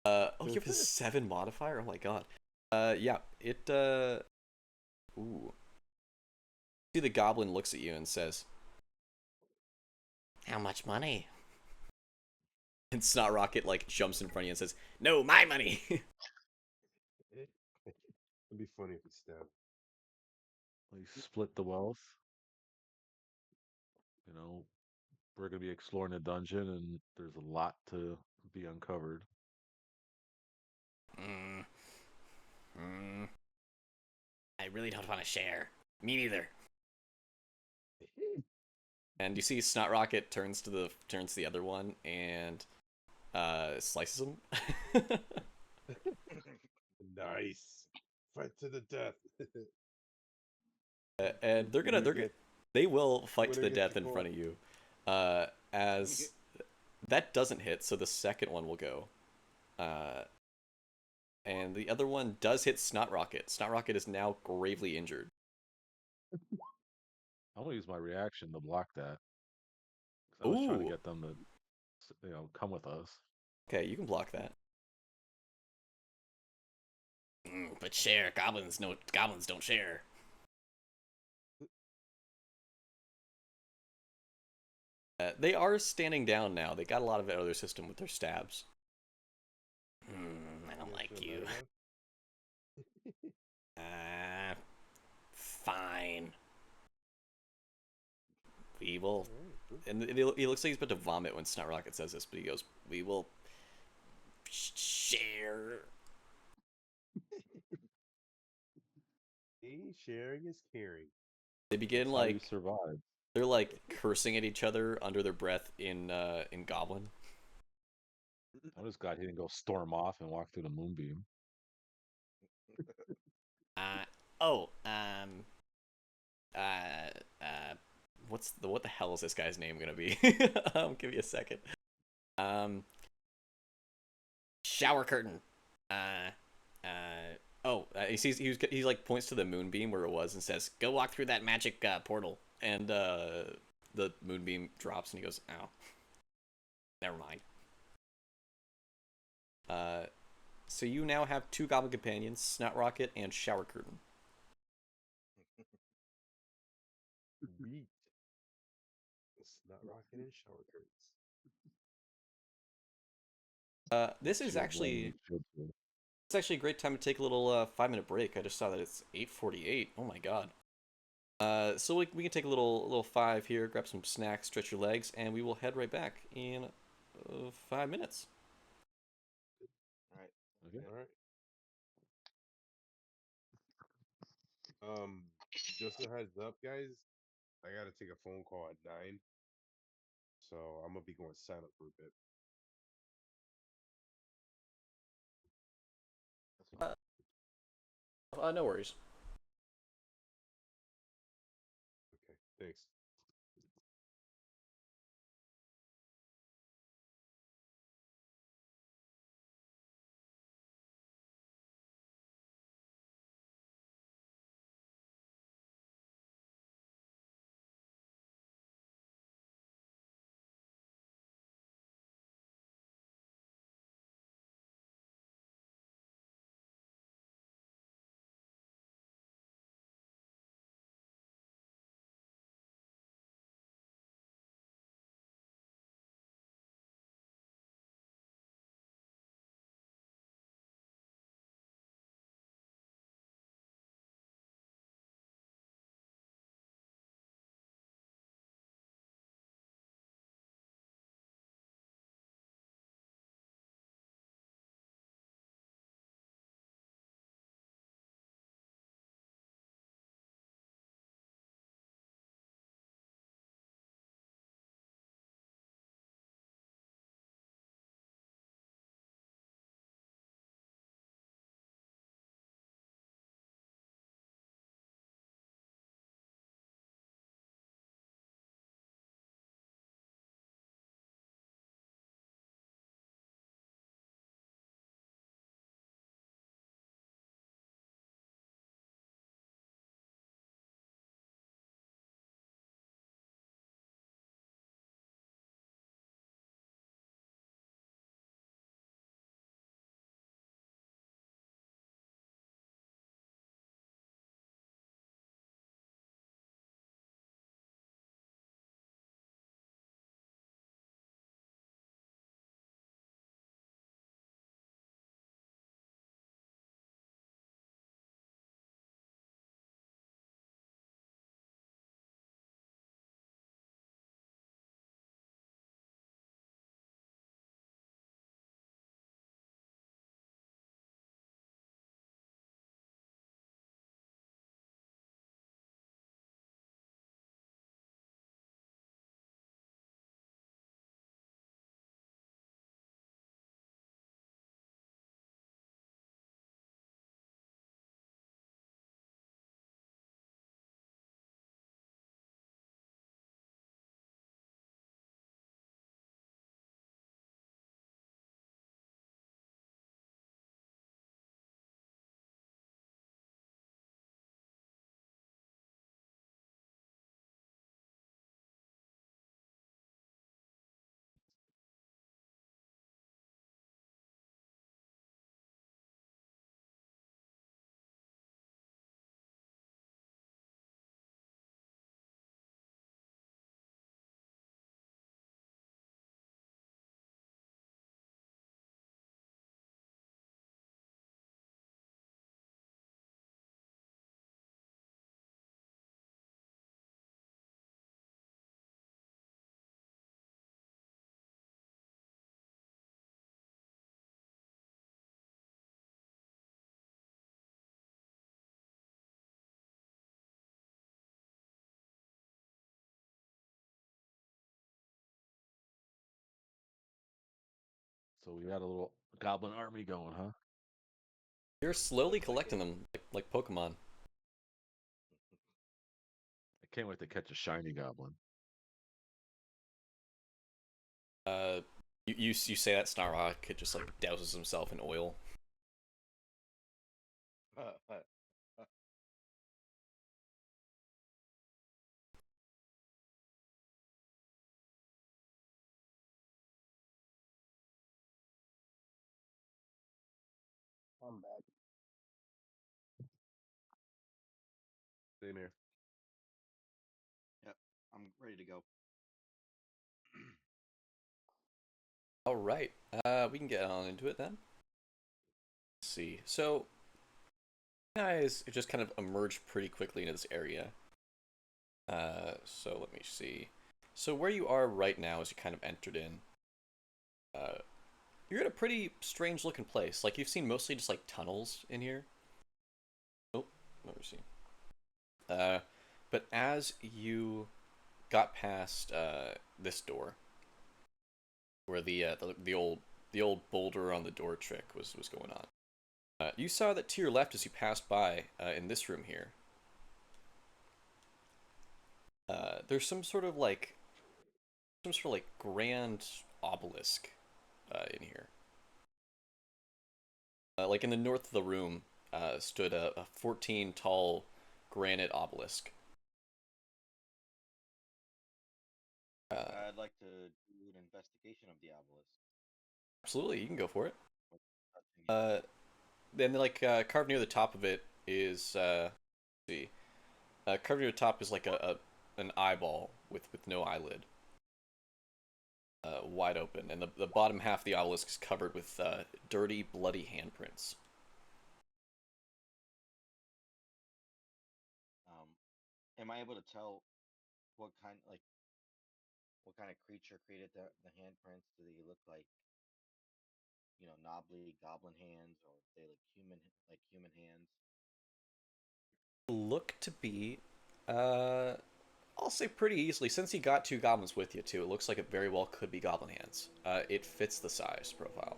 Oh, you have a 7 modifier. Oh my god. Yeah. It. Ooh. See, the goblin looks at you and says, "How much money?" And Snot Rocket like jumps in front of you and says, "No, my money." It'd be funny if he stabbed. We split the wealth. You know, we're gonna be exploring the dungeon and there's a lot to be uncovered. mm, mm. I really don't want to share. Me neither. And you see Snot Rocket turns to the other one and slices him. Nice. Fight to the death. And Winner they will fight to winner the gets death the in coin. front of you. As that doesn't hit, so the second one will go. And the other one does hit Snot Rocket. Snot Rocket is now gravely injured. I'm gonna use my reaction to block that. 'Cause I was trying to Ooh. get them to, come with us. Okay, you can block that. But share goblins. No, goblins don't share. They are standing down now. They got a lot of it out of their system with their stabs. I don't You guys like feel you. better Fine. We will. now? Alright, cool. And he looks like he's about to vomit when Snot Rocket says this, but he goes, "We will share." See, sharing is caring. They begin That's how you like survive. they're like cursing at each other under their breath in Goblin. I'm just glad he didn't go storm off and walk through the moonbeam. Uh oh. Uh. Uh. What the hell is this guy's name gonna be? Give me a second. Um. Shower curtain. Uh. He like points to the moonbeam where it was and says, "Go walk through that magic portal." And the moonbeam drops and he goes, "Ow, never mind." Uh, so you now have two goblin companions, Snot Rocket and Shower Curtain. Beat. It's not rocking in shower curtains. This is Shield one, actually shield two. it's actually a great time to take a little 5 minute break. I just saw that it's 8:48. Oh my god. So we can take a little five here, grab some snacks, stretch your legs, and we will head right back in 5 minutes. All right. Okay. All right. Just a heads up, guys. I gotta take a phone call at 9, so I'm gonna be going silent for a bit. No worries. Okay, thanks. So we got a little goblin army going, huh? You're slowly Looks like collecting it. them like Pokemon. I can't wait to catch a shiny goblin. Uh, you say that Snarrock it just like douses himself in oil. I'm back. Same here. Yep, I'm ready to go. All right, we can get on into it then. Let's see. So, you guys just kind of emerged pretty quickly into this area. So let me see. So where you are right now, as you kind of entered in, you're in a pretty strange looking place. Like you've seen mostly just like tunnels in here. Oh, let me see. But as you got past this door, where the old boulder on the door trick was going on, you saw that to your left as you passed by in this room here. There's some sort of like grand obelisk in here. Like in the north of the room stood a 14 tall granite obelisk. I'd like to do an investigation of the obelisk. Absolutely, you can go for it. Touching it. Then carved near the top of it is let's see, carved near the top is like an eyeball with no eyelid, wide open, and the bottom half of the obelisk is covered with dirty, bloody handprints. Am I able to tell what kind, like, what kind of creature created the handprints? Do they look like, knobbly goblin hands, or they look like human hands? Look to be, uh, I'll say pretty easily, since you got two goblins with you too, it looks like it very well could be goblin hands. It fits the size profile.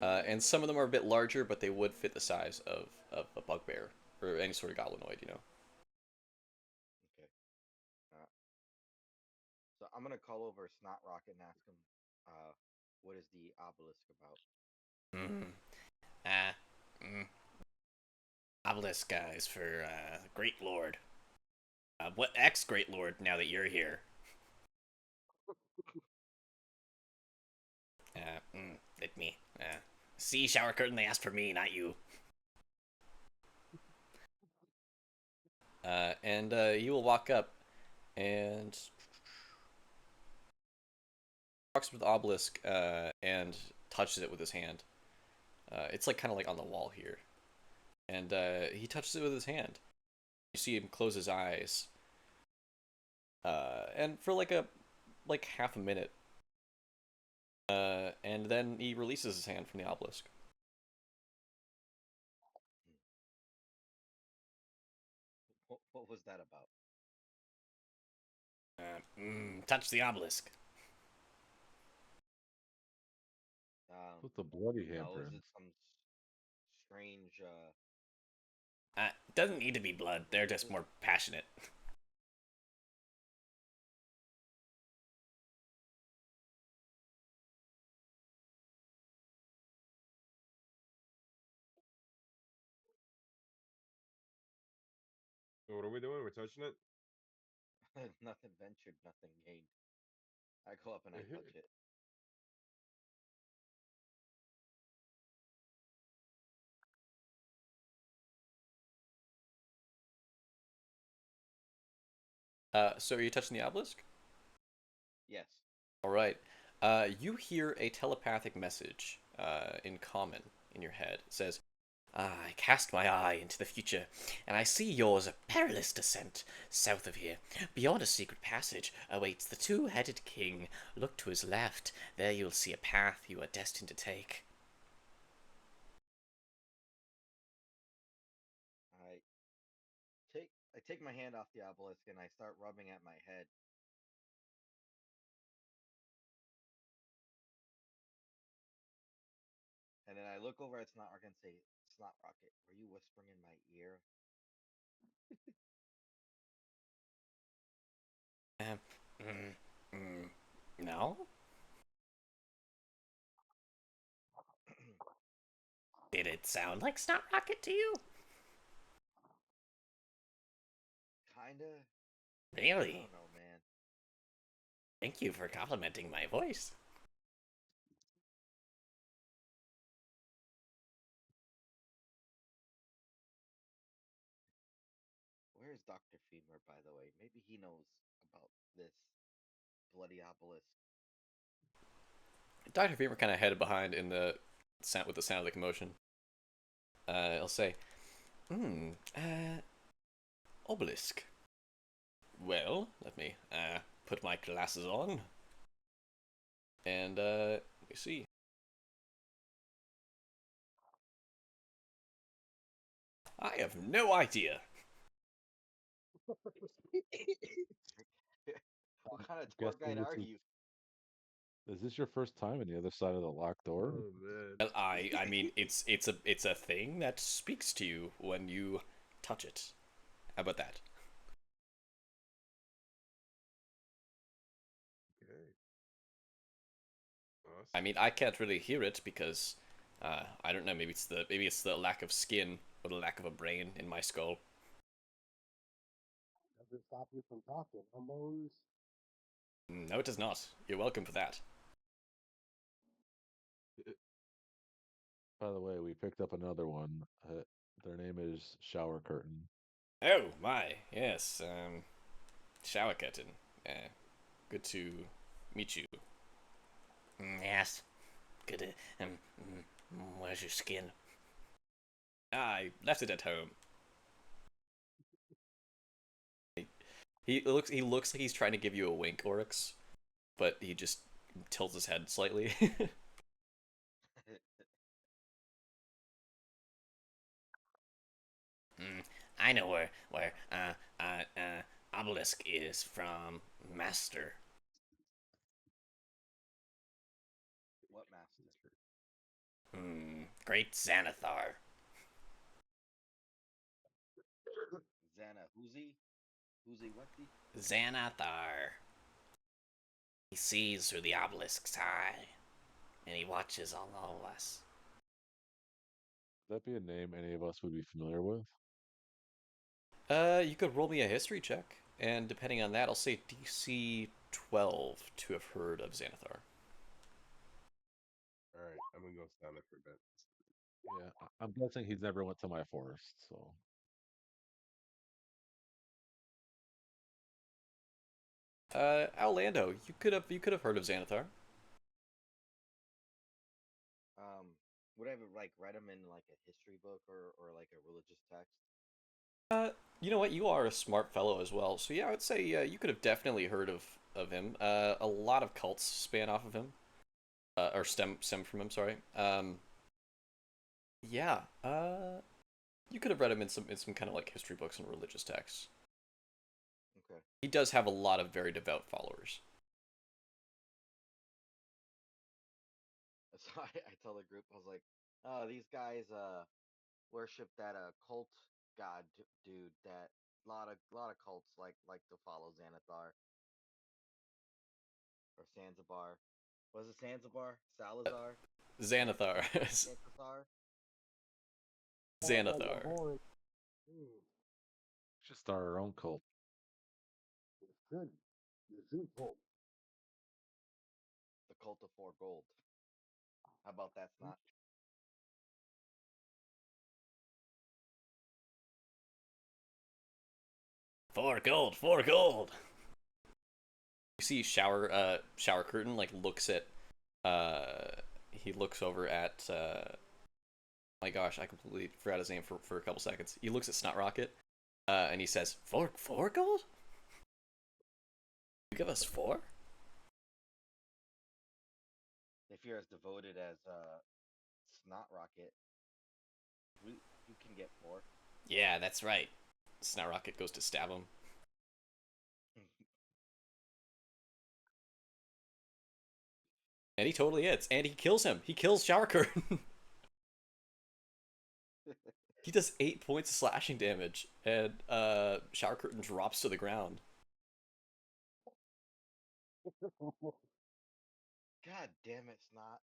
And some of them are a bit larger, but they would fit the size of a bugbear or any sort of goblinoid, you know. Okay. Uh, so I'm gonna call over Snot Rocket and ask him, what is the obelisk about? Mm. Ah, mm. Obelisk is for Great Lord. What ex Great Lord? Now that you're here. Let me. See, shower curtain. They asked for me, not you. And he will walk up and walks with the obelisk and touches it with his hand. It's like kind of like on the wall here, and he touches it with his hand. You see him close his eyes, and for like half a minute, and then he releases his hand from the obelisk. What was that about? Touch the obelisk. With the bloody No, is handprints. it some strange? Doesn't need to be blood. They're just more passionate. So what are we doing? We're touching it? Nothing ventured, nothing gained. I go up and I touch it. So are you touching the obelisk? Yes. All right. You hear a telepathic message in common in your head. It says, I cast my eye into the future, and I see yours a perilous descent south of here. Beyond a secret passage awaits the two-headed king. Look to his left. There you'll see a path you are destined to take. I I take my hand off the obelisk and I start rubbing at my head. And then I look over at Snot Rocket and say, Snot Rocket, were you whispering in my ear? Um, mm, no? Did it sound like Snot Rocket to you? Kinda. I Really? don't know, man. Thank you for complimenting my voice. Where's Dr. Femur, by the way? Maybe he knows about this bloody obelisk. Dr. Fever kind of headed behind in the sound with the sound of the commotion. I'll say, obelisk. Well, let me put my glasses on. And let me see. I have no idea. What kind of tour Guessing guide this are you? is this your first time on the other side of the locked door? Oh man. Well, I mean it's a thing that speaks to you when you touch it. How about that? Okay. Awesome. I mean I can't really hear it because I don't know, maybe it's the lack of skin or the lack of a brain in my skull. Does it stop you from talking? Almost. No, it does not. You're welcome for that. By the way, we picked up another one. Their name is Shower Curtain. Oh my, yes. Shower curtain. Good to meet you. Yes. Good. Where's your skin? I left it at home. He looks like he's trying to give you a wink, Oryx, but he just tilts his head slightly. I know where obelisk is from, Master. What master? Great Xanathar. Xana Whoozy? Whoozy whaty? Xanathar. He sees through the obelisk's eye, and he watches all of us. Would that be a name any of us would be familiar with? You could roll me a history check, and depending on that, I'll say DC 12 to have heard of Xanathar. All right, I'm gonna go stand up for a bit. Yeah, I'm guessing he's never went to my forest, so Orlando, you could have heard of Xanathar. Would I have like read them in like a history book or like a religious text? You know what? You are a smart fellow as well, so yeah, I would say you could have definitely heard of him. A lot of cults span off of him, or stem from him. Sorry. Yeah. You could have read him in some kind of like history books and religious texts. Okay. He does have a lot of very devout followers. So I tell the group, I was like, oh, these guys worship that cult god dude that lot of cults like to follow Xanathar or Zanzibar. Was it Zanzibar? Salazar? Xanathar. Xanathar? Sounds like a Xanathar. boring. should start our own cult. It's good. The zoo cult. The cult of four gold. How about that's not Four gold. Four gold. You see, shower curtain like looks at he looks over at my gosh, I completely forgot his name for a couple seconds. He looks at Snot Rocket, and he says, four gold? You give us four? if you're as devoted as Snot Rocket, you can get four. Yeah, that's right. Snot Rocket goes to stab him. And he totally hits. And he kills him. He kills Shower Curtain. He does 8 points of slashing damage, and Shower Curtain drops to the ground. God damn it, Snot.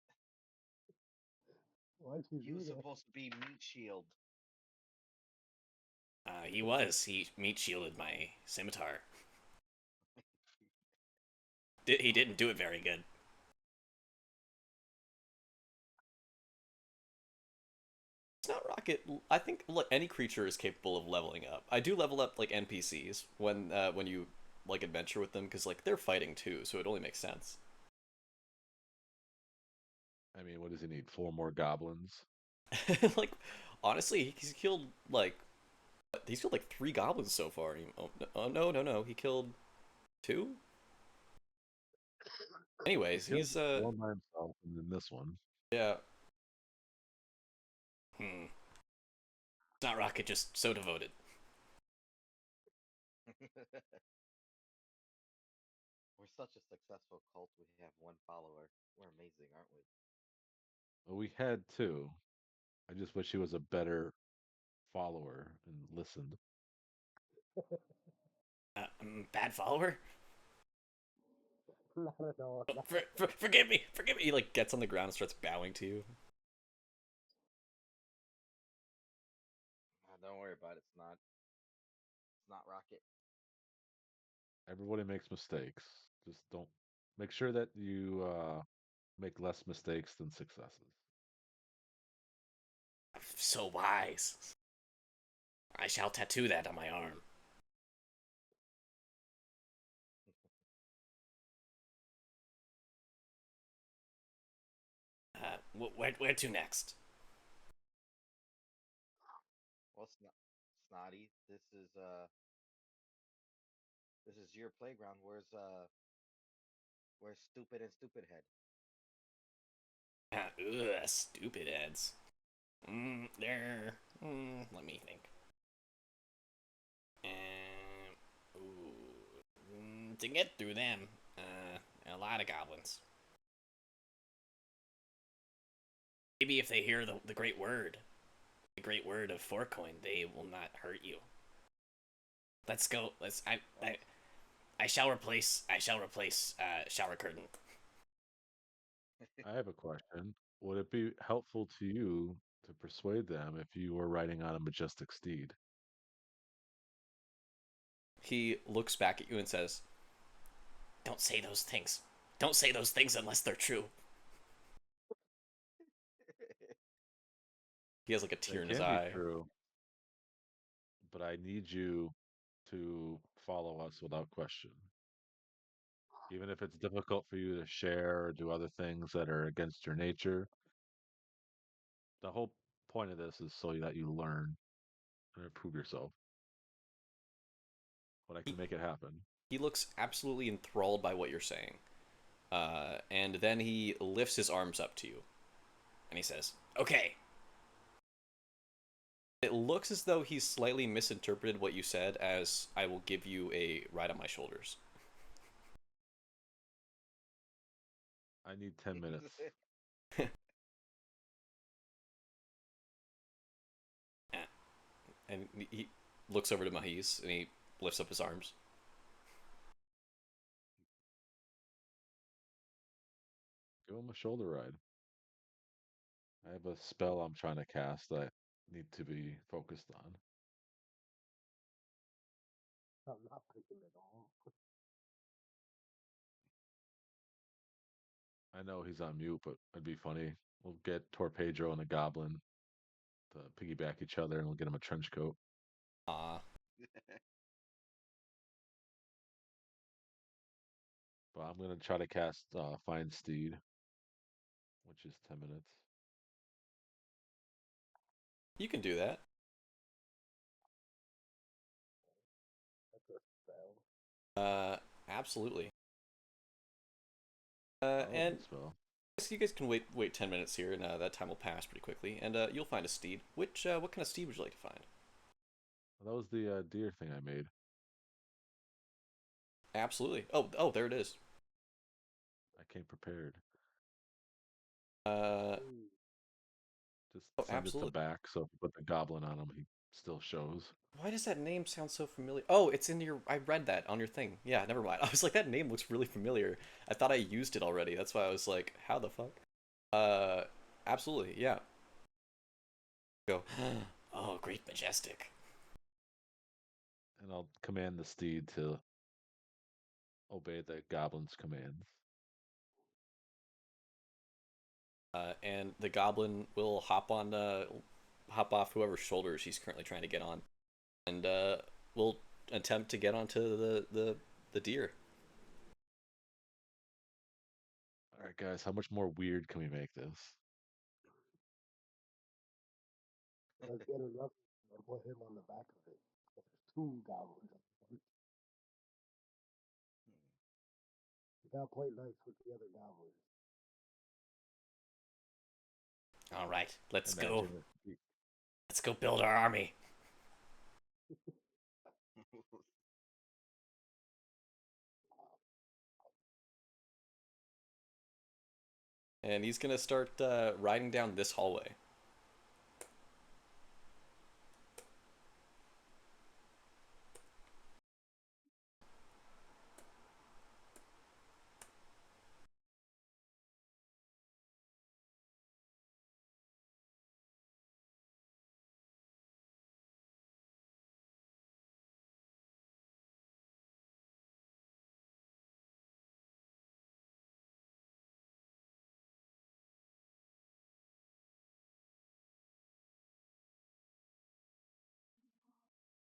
Why'd you He do was that? supposed to be Meat Shield. He was. He meat shielded my scimitar. He didn't do it very good. It's not Rocket. I think any creature is capable of leveling up. I do level up like NPCs when you like adventure with them because like they're fighting too, so it only makes sense. I mean, what does he need? 4 more goblins? Like honestly, he's killed like 3 goblins so far. No, he killed 2. He Anyways, killed he's one by himself, and then this one. yeah. It's not Rocket, just so devoted. We're such a successful cult. We have 1 follower. We're amazing, aren't we? Well, we had 2. I just wish he was a better follower and listened. Bad follower. Not at all. Not Forgive me, forgive me. He like gets on the ground and starts bowing to you. Don't worry about it. It's not Rocket. Everybody makes mistakes. Just don't make sure that you make less mistakes than successes. So wise. I shall tattoo that on my arm. Where to next? Well, Snotty, this is your playground. Where's Stupid and Stupid Head? Stupid heads. There. Let me think. To get through them, a lot of goblins. Maybe if they hear the great word, of Fourcoin, they will not hurt you. Let's go. I shall replace. Shower Curtain. I have a question. Would it be helpful to you to persuade them if you were riding on a majestic steed? He looks back at you and says, "Don't say those things. Don't say those things unless they're true." He has like a They tear in his can be eye. true, but I need you to follow us without question. Even if it's difficult for you to share or do other things that are against your nature, the whole point of this is so that you learn and improve yourself. But I He, can make it happen. he looks absolutely enthralled by what you're saying. And then he lifts his arms up to you. And he says, "Okay." It looks as though he's slightly misinterpreted what you said as "I will give you a ride on my shoulders." I need 10 minutes. And he looks over to Mahis and he lifts up his arms. Give him a shoulder ride. I have a spell I'm trying to cast that I need to be focused on. I'm not thinking at all. I know he's on mute, but it'd be funny. We'll get Torpedro and a goblin to piggyback each other and we'll get him a trench coat. Ah, But I'm going to try to cast Find Steed, which is 10 minutes. you can do that. That's a spell. Absolutely. I love And that spell. you guys can wait 10 minutes here, and that time will pass pretty quickly. And you'll find a steed. What kind of steed would you like to find? Well, that was the deer thing I made. Absolutely. Oh, there it is. I came prepared. Uh, Ooh, Just Oh, send it to absolutely. back, so if you put the goblin on him, he still shows. Why does that name sound so familiar? Oh, it's in your. I read that on your thing. Yeah, never mind. I was like, that name looks really familiar. I thought I used it already. That's why I was like, how the fuck? Uh, absolutely. Yeah. Go. Oh, great majestic. And I'll command the steed to obey the goblin's commands. And the goblin will hop off whoever's shoulders he's currently trying to get on, and will attempt to get onto the deer. All right, guys, how much more weird can we make this? Let's get it up and put him on the back of it. There's two goblins. You gotta play nice with the other goblins. All right, let's go. Imagine it. Let's go build our army. And he's gonna start riding down this hallway.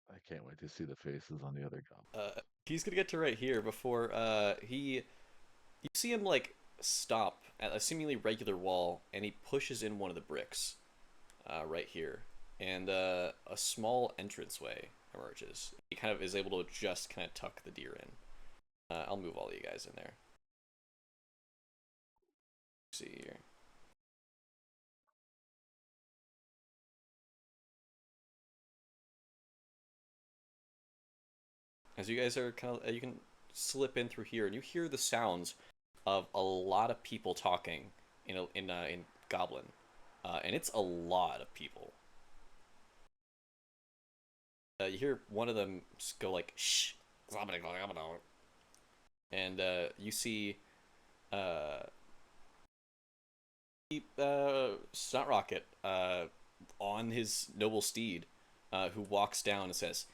I can't wait to see the faces on the other goblins. He's gonna get to right here before he. You see him like stop at a seemingly regular wall, and he pushes in one of the bricks, right here, and a small entranceway emerges. He kind of is able to just kind of tuck the deer in. I'll move all of you guys in there. Let's see here. As you guys are kind of, you can slip in through here, and you hear the sounds of a lot of people talking in Goblin, and it's a lot of people. You hear one of them just go like shh, and you see uh, Snot Rocket on his noble steed, who walks down and says,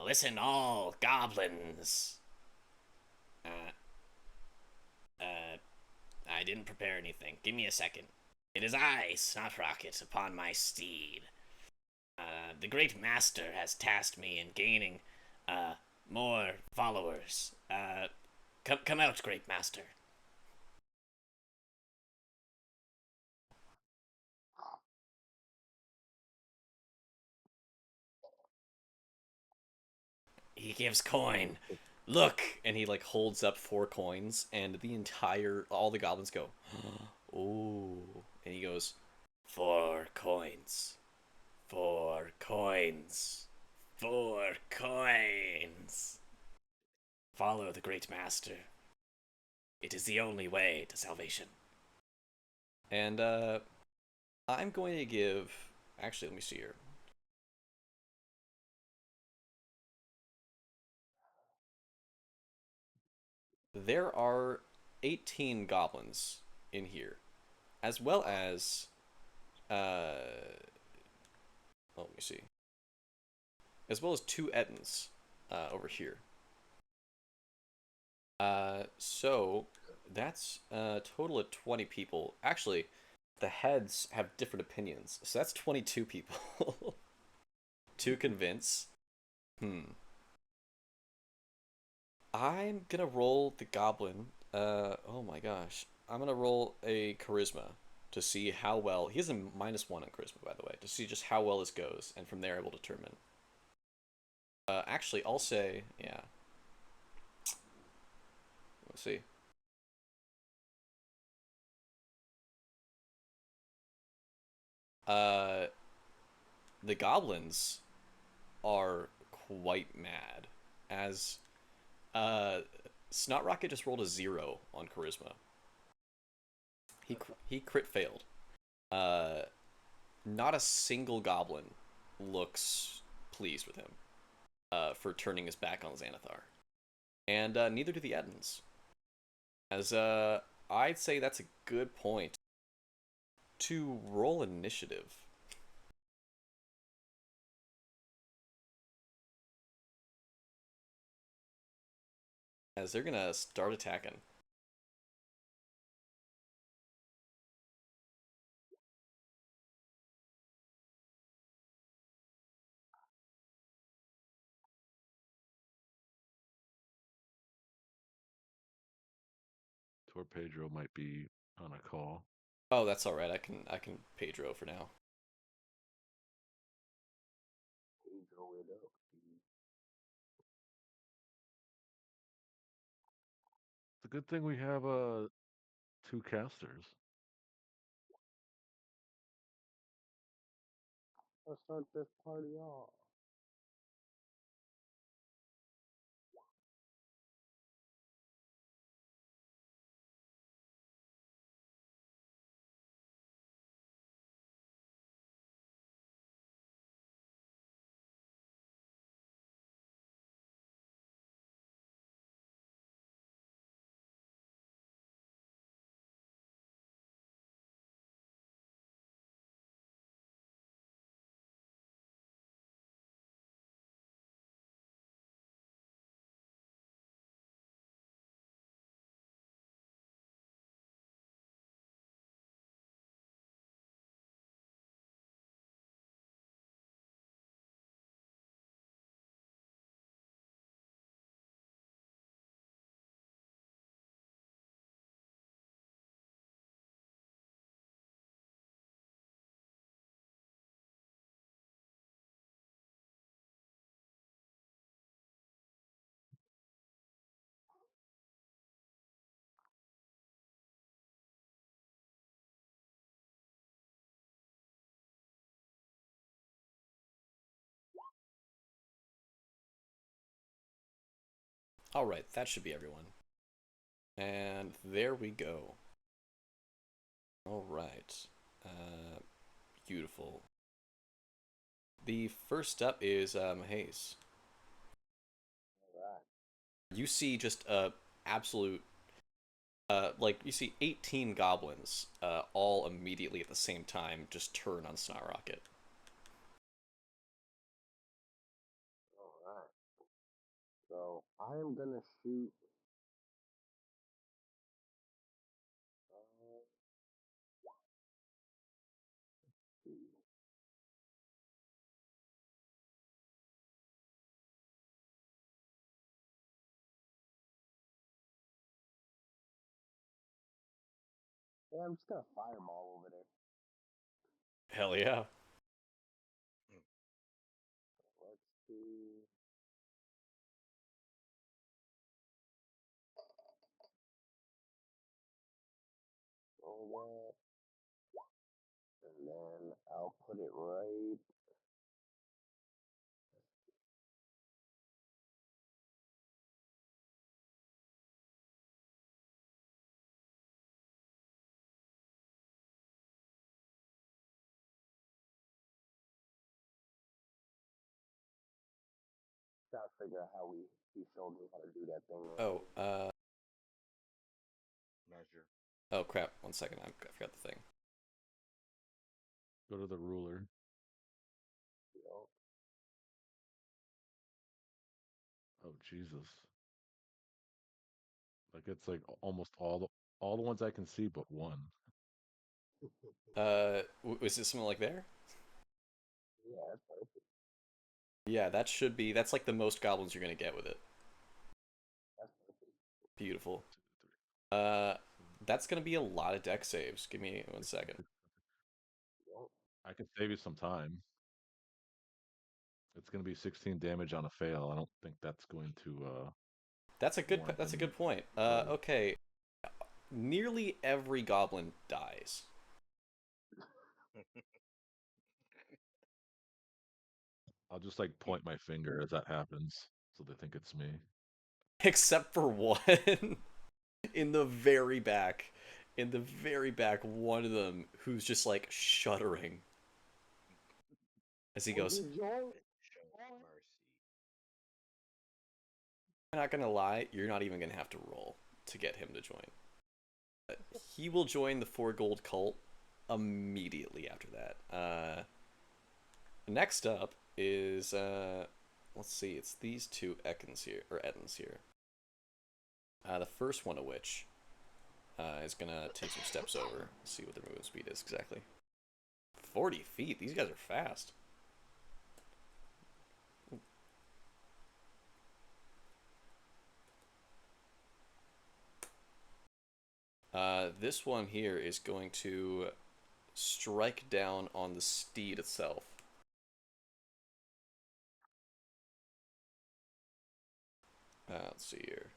"Listen, all goblins. Uh, I didn't prepare anything. Give me a second. It is I, Snot Rocket, upon my steed. The great master has tasked me in gaining more followers. Come out, great master." He gives coin. Look, and he like holds up 4 coins, and all the goblins go, "Ooh!" And he goes, "4 coins, 4 coins, 4 coins. Follow the great master. It is the only way to salvation." And I'm going to give. Actually, let me see here. There are 18 goblins in here, as well as. Let me see. As well as 2 Ettins over here. So that's a total of 20 people. Actually, the heads have different opinions, so that's 22 people to convince. I'm gonna roll the goblin. Oh my gosh. I'm gonna roll a charisma to see how well. He has a -1 on charisma, by the way, to see just how well this goes, and from there I will determine. Actually, I'll say, yeah. Let's see. Uh, the goblins are quite mad, as Snot Rocket just rolled a 0 on charisma. He crit failed. Uh, not a single goblin looks pleased with him for turning his back on Xanathar. And neither do the Edens. As I'd say that's a good point to roll initiative. As they're gonna start attacking. Torpedro might be on a call. Oh, that's all right. I can Pedro for now. Pedro it up. It's a good thing we have two casters. Let's start this party off. All right, that should be everyone. And there we go. All right. Beautiful. The first up is Hayes. Alright. You see just a absolute like you see 18 goblins all immediately at the same time just turn on Snot Rocket. Alright. So I am gonna shoot. Uh, yeah, I'm just gonna fireball over there. Hell yeah. Let's see. Roll that, and then I'll put it right. Gotta figure out how he showed me how to do that thing. Oh, Measure. oh crap. 1 second. I forgot the thing. Go to the ruler. Yup. Oh Jesus! Like it's like almost all the ones I can see, but one. Was it something like there? Yeah, that's perfect. Yeah, that should be. That's like the most goblins you're gonna get with it. That's perfect. Beautiful. 2, 3. Uh, that's gonna be a lot of deck saves. Give me 1 second. Yup. I could save you some time. It's going to be 16 damage on a fail. I don't think that's going to warrant That's a any good point. roll. Okay. Nearly every goblin dies. I'll just like point my finger as that happens, so they think it's me. Except for one in the very back. In the very back, one of them who's just like shuddering. as he Would goes, you join? Show mercy. I'm not gonna lie, you're not even gonna have to roll to get him to join. But he will join the 4 gold cult immediately after that. Next up is let's see, it's these two Ekans here or Ettins here. The first one of which is gonna take some steps over. Let's see what their movement speed is exactly. 40 feet. These guys are fast. This one here is going to strike down on the steed itself. Let's see here.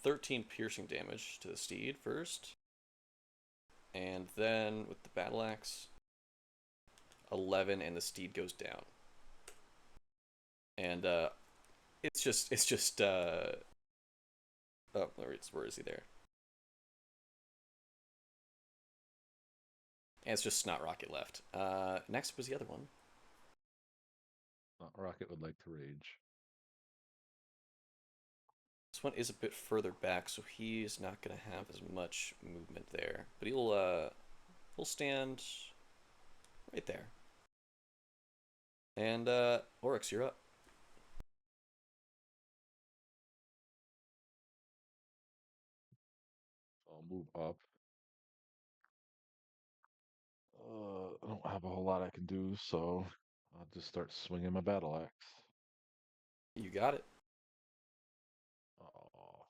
13 piercing damage to the steed first. And then with the battle axe, 11, and the steed goes down. And it's just oh, where is he there? And it's just Snot Rocket left. Next was the other one. Rocket would like to rage. This one is a bit further back, so he's not gonna have as much movement there. But he'll stand right there. And Oryx, you're up. I'll move up. I don't have a whole lot I can do, so I'll just start swinging my battle axe. You got it. Oh.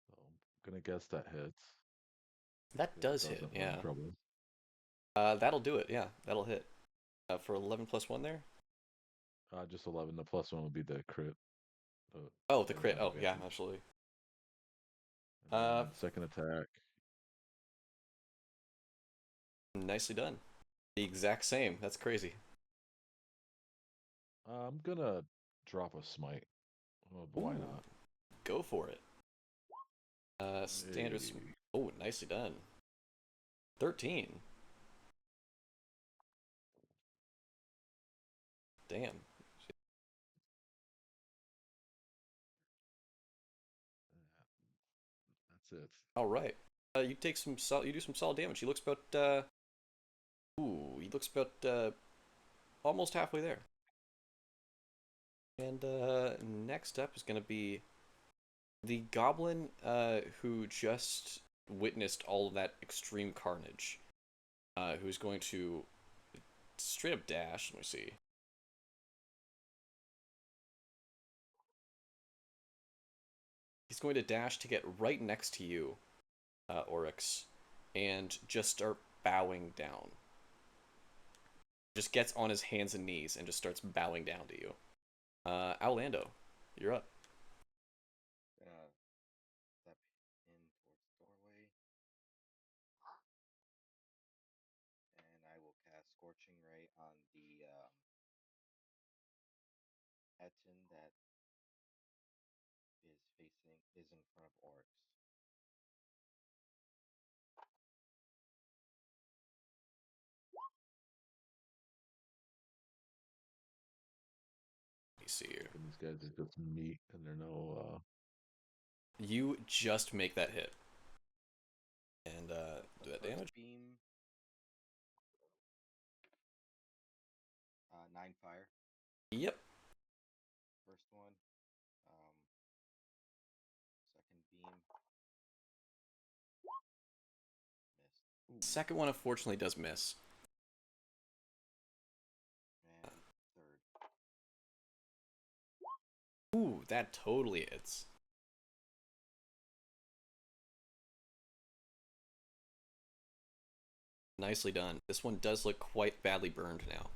So I'm gonna guess that hits. That If it does hit, doesn't, we're in yeah. trouble. That'll do it, yeah. That'll hit. For 11 plus 1 there? Just 11. The plus one would be the crit. Oh, the crit. Oh, advantage. yeah, absolutely. And then second attack. Nicely done. The exact same. That's crazy. I'm gonna drop a smite. Oh, why Ooh, not? go for it. Standard. Hey. Oh, nicely done. 13. Damn. That's it. All right. You take some. You do some solid damage. He looks about. Ooh, he looks about almost halfway there. And next up is gonna be the goblin who just witnessed all of that extreme carnage. Who's going to straight up dash. Let me see. He's going to dash to get right next to you, Oryx, and just start bowing down. Just gets on his hands and knees and just starts bowing down to you. Orlando, you're up. Gonna step in towards the doorway, and I will cast Scorching Ray on the Etin that is in front of Oryx. Let me see here. And these guys are just meat, and they're no. You just make that hit. And do that First damage? beam, 9 fire. Yep. First one. Second beam. Missed. Second one unfortunately does miss. And third. Ooh, that totally hits. Nicely done. This one does look quite badly burned now.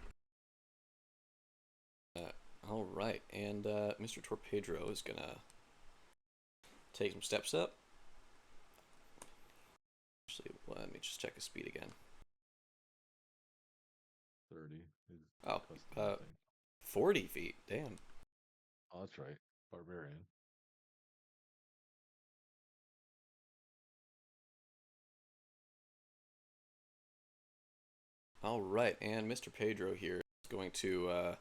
All right, and Mr. Torpedro is gonna take some steps up. Actually, let me just check his speed again. 30. Oh, Custom, I think. 40 feet. Damn. Oh, that's right. Barbarian. All right, and Mr. Pedro here is going to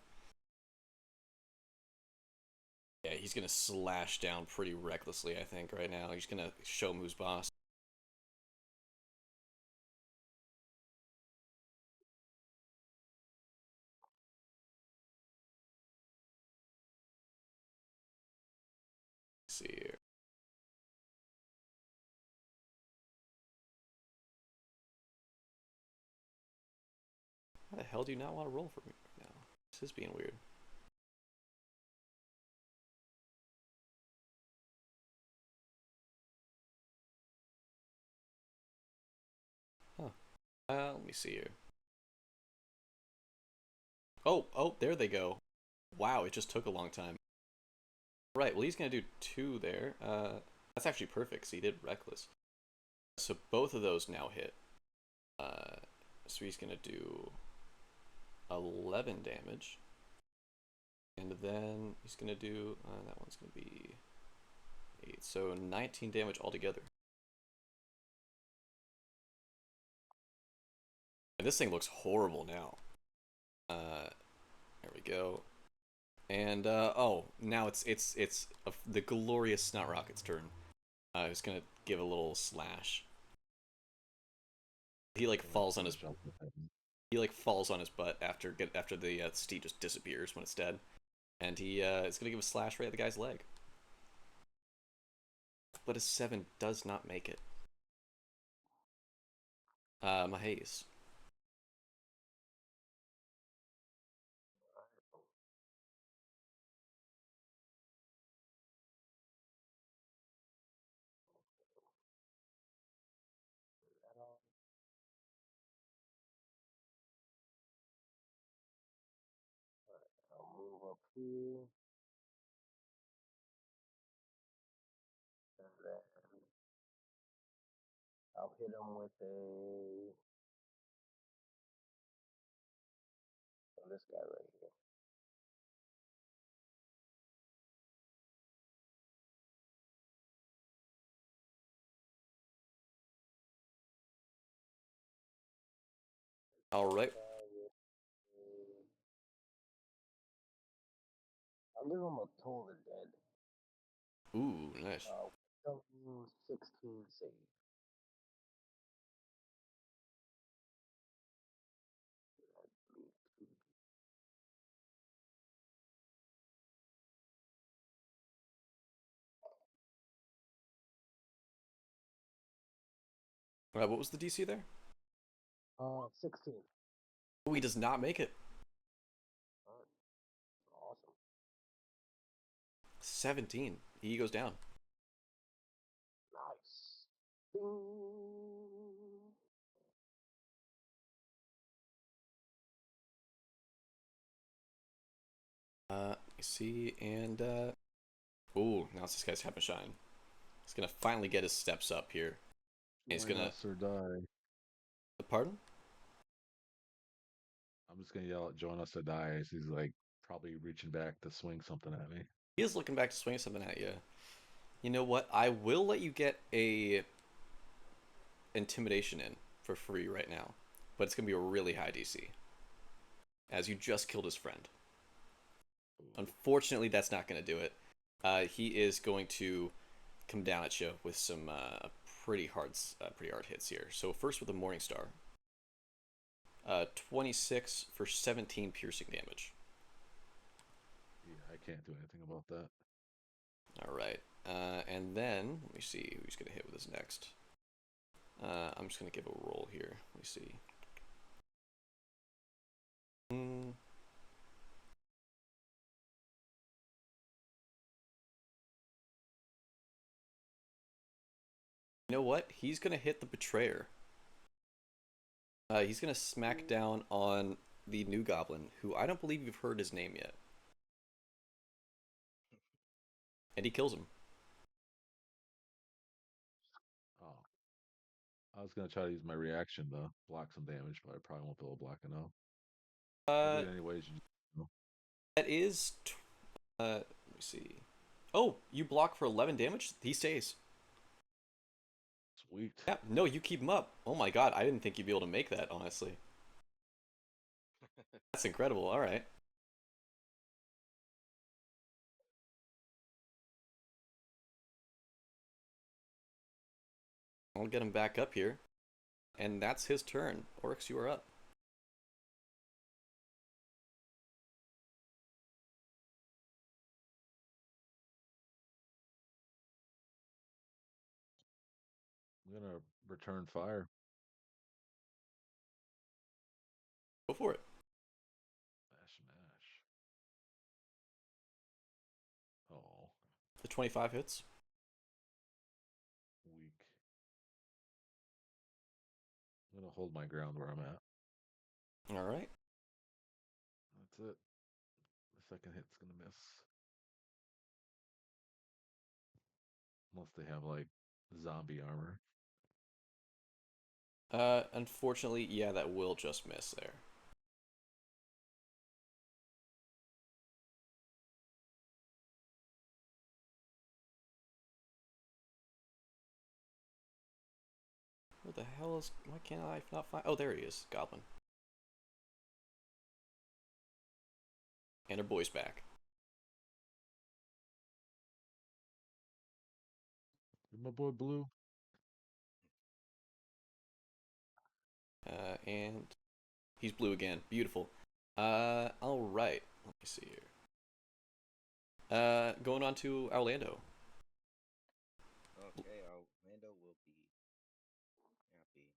yeah, he's gonna slash down pretty recklessly, I think, right now. He's gonna show him who's boss. Let's see here. Why the hell do you not want to roll for me right now? This is being weird. Huh. Let me see here. Oh, there they go. Wow, it just took a long time. Right, well, he's going to do 2 there. That's actually perfect, because he did Reckless. So both of those now hit. So he's going to do 11 damage. And then he's going to do... that one's going to be 8. So 19 damage altogether. And this thing looks horrible now. There we go. And oh, now it's the glorious Snot Rocket's turn. He's gonna give a little slash. He like falls on his falls on his butt after the steed just disappears when it's dead, and he is gonna give a slash right at the guy's leg. But a 7 does not make it. Mahaze. I'll move up here. And then I'll hit him with this guy right here. All right. I'll give him a Toll the Dead. Ooh, nice. 16 save. What was the DC there? 16. Oh, he does not make it. Awesome. 17. He goes down. Nice. Ding. Let me see, and ooh, now it's this guy's Heaven Shine. He's gonna finally get his steps up here. He's Join gonna. us or die. Pardon? I'm just gonna yell at join us or die as he's like probably reaching back to swing something at me. He is looking back to swing something at you. You know what? I will let you get a intimidation in for free right now, but it's gonna be a really high DC, as you just killed his friend. Unfortunately, that's not gonna do it. He is going to come down at you with some pretty hard hits here. So first with a Morning Star. 26 for 17 piercing damage. Yeah, I can't do anything about that. All right. And then, let me see who he's going to hit with his next. I'm just going to give a roll here. Let me see. You know what? He's going to hit the Betrayer. He's going to smack down on the new goblin, who I don't believe you've heard his name yet. And he kills him. Oh. I was gonna try to use my reaction to block some damage, but I probably won't be able to block enough. I'll do it anyways. That is... let me see. Oh, you block for 11 damage? He stays. Sweet. Yeah, no, you keep him up. Oh my god, I didn't think you'd be able to make that, honestly. That's incredible, alright. I'll get him back up here. And that's his turn. Oryx, you are up. I'm gonna return fire. Go for it. Mash, mash. Oh, The 25 hits. weak. I'm gonna hold my ground where I'm at. Alright. That's it. The second hit's gonna miss. Unless they have like zombie armor. Unfortunately, yeah, that will just miss there. What the hell is... Why can't I not find... Oh, there he is. Goblin. And her boy's back. My boy Blue. And he's blue again. Beautiful. Alright. Let me see here. Going on to Orlando. Okay, Orlando will be happy.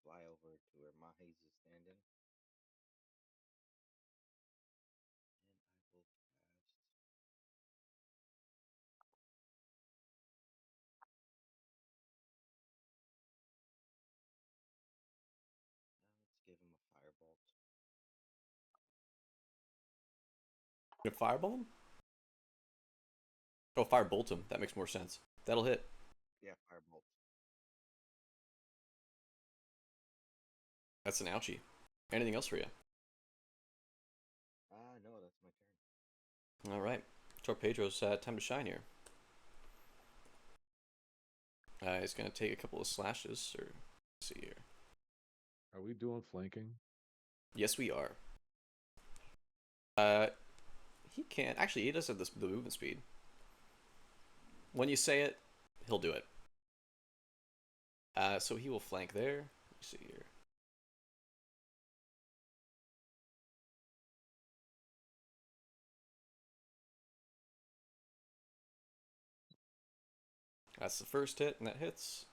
Fly over to where Mahes is standing. And I will cast. Let's give him a firebolt. You gonna fireball him? Oh, firebolt him. That makes more sense. That'll hit. Yeah, firebolt. That's an ouchie. Anything else for you? No, that's my turn. Alright. Torpedro's time to shine here. He's gonna take a couple of slashes, or let's see here. Are we doing flanking? Yes, we are. He can actually. He does have the movement speed. When you say it, he'll do it. So he will flank there. Let me see here. That's the first hit, and that hits.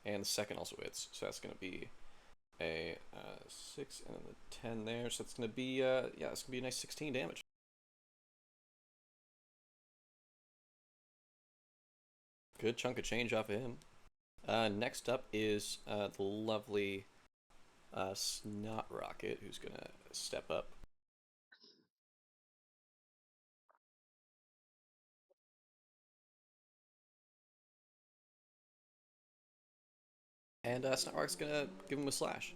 And the second also hits. So that's going to be a 6 and then the 10 there. So it's going to be, yeah, it's going to be a nice 16 damage. Good chunk of change off of him. Next up is the lovely Snot Rocket, who's going to step up. And Snot Rocket's going to give him a slash.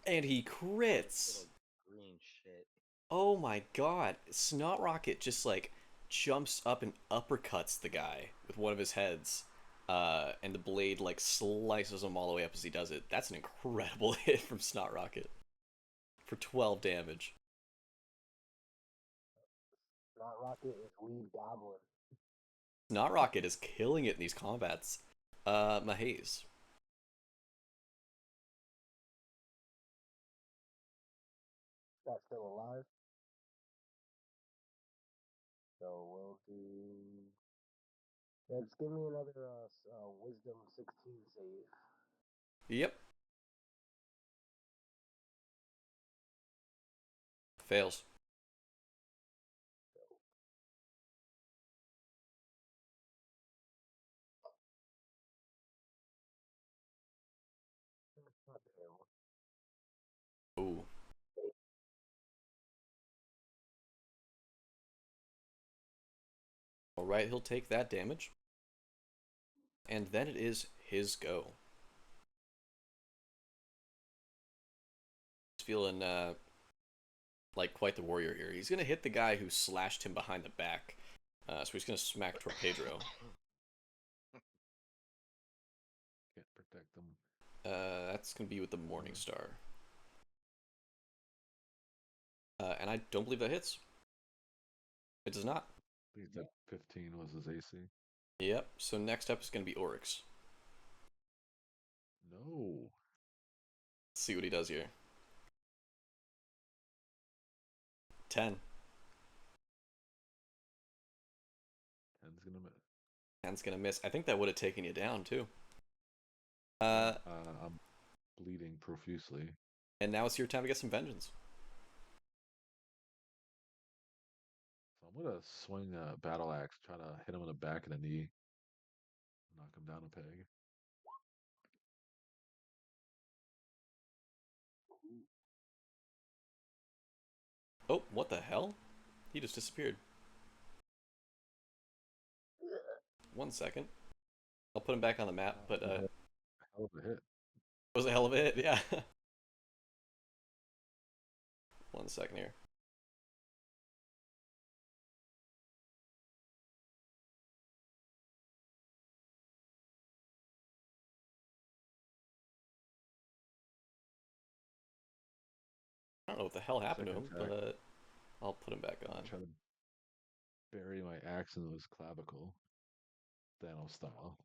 And he crits! Little green shit. Oh my god. Snot Rocket just like jumps up and uppercuts the guy with one of his heads. And the blade like slices him all the way up as he does it. That's an incredible hit from Snot Rocket. For 12 damage. Snot Rocket is lead goblin. Snot Rocket is killing it in these combats. Mahaze. That's still alive. So we'll do. Yeah, just give me another Wisdom 16 save. Yep. Fails. Not terrible. Ooh. Alright, he'll take that damage. And then it is his go. He's feeling like quite the warrior here. He's gonna hit the guy who slashed him behind the back. So he's gonna smack Torpedro. Can't protect them. That's gonna be with the Morning Star. And I don't believe that hits. It does not. I think that 15 was his AC. Yep. So next up is gonna be Oryx. No. Let's see what he does here. 10. 10's gonna miss. 10's gonna miss. I think that would have taken you down too. I'm bleeding profusely. And now it's your time to get some vengeance. So I'm gonna swing a battle axe, try to hit him in the back of the knee, knock him down a peg. Oh, what the hell? He just disappeared. 1 second. I'll put him back on the map, but Hell of a hit. it was a hell of a hit, yeah. 1 second here. I don't know what the hell happened to him, Second attack. but I'll put him back on. Try to bury my axe into his clavicle, Thanos style.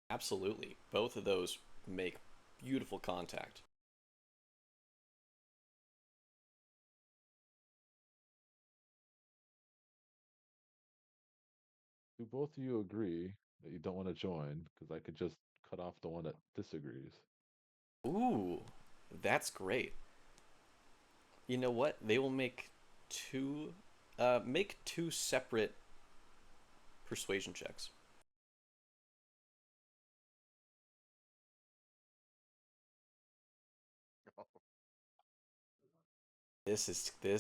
Absolutely. Both of those make beautiful contact. Do both of you agree that you don't want to join? Because I could just cut off the one that disagrees. Ooh, that's great. You know what? They will make two separate persuasion checks. This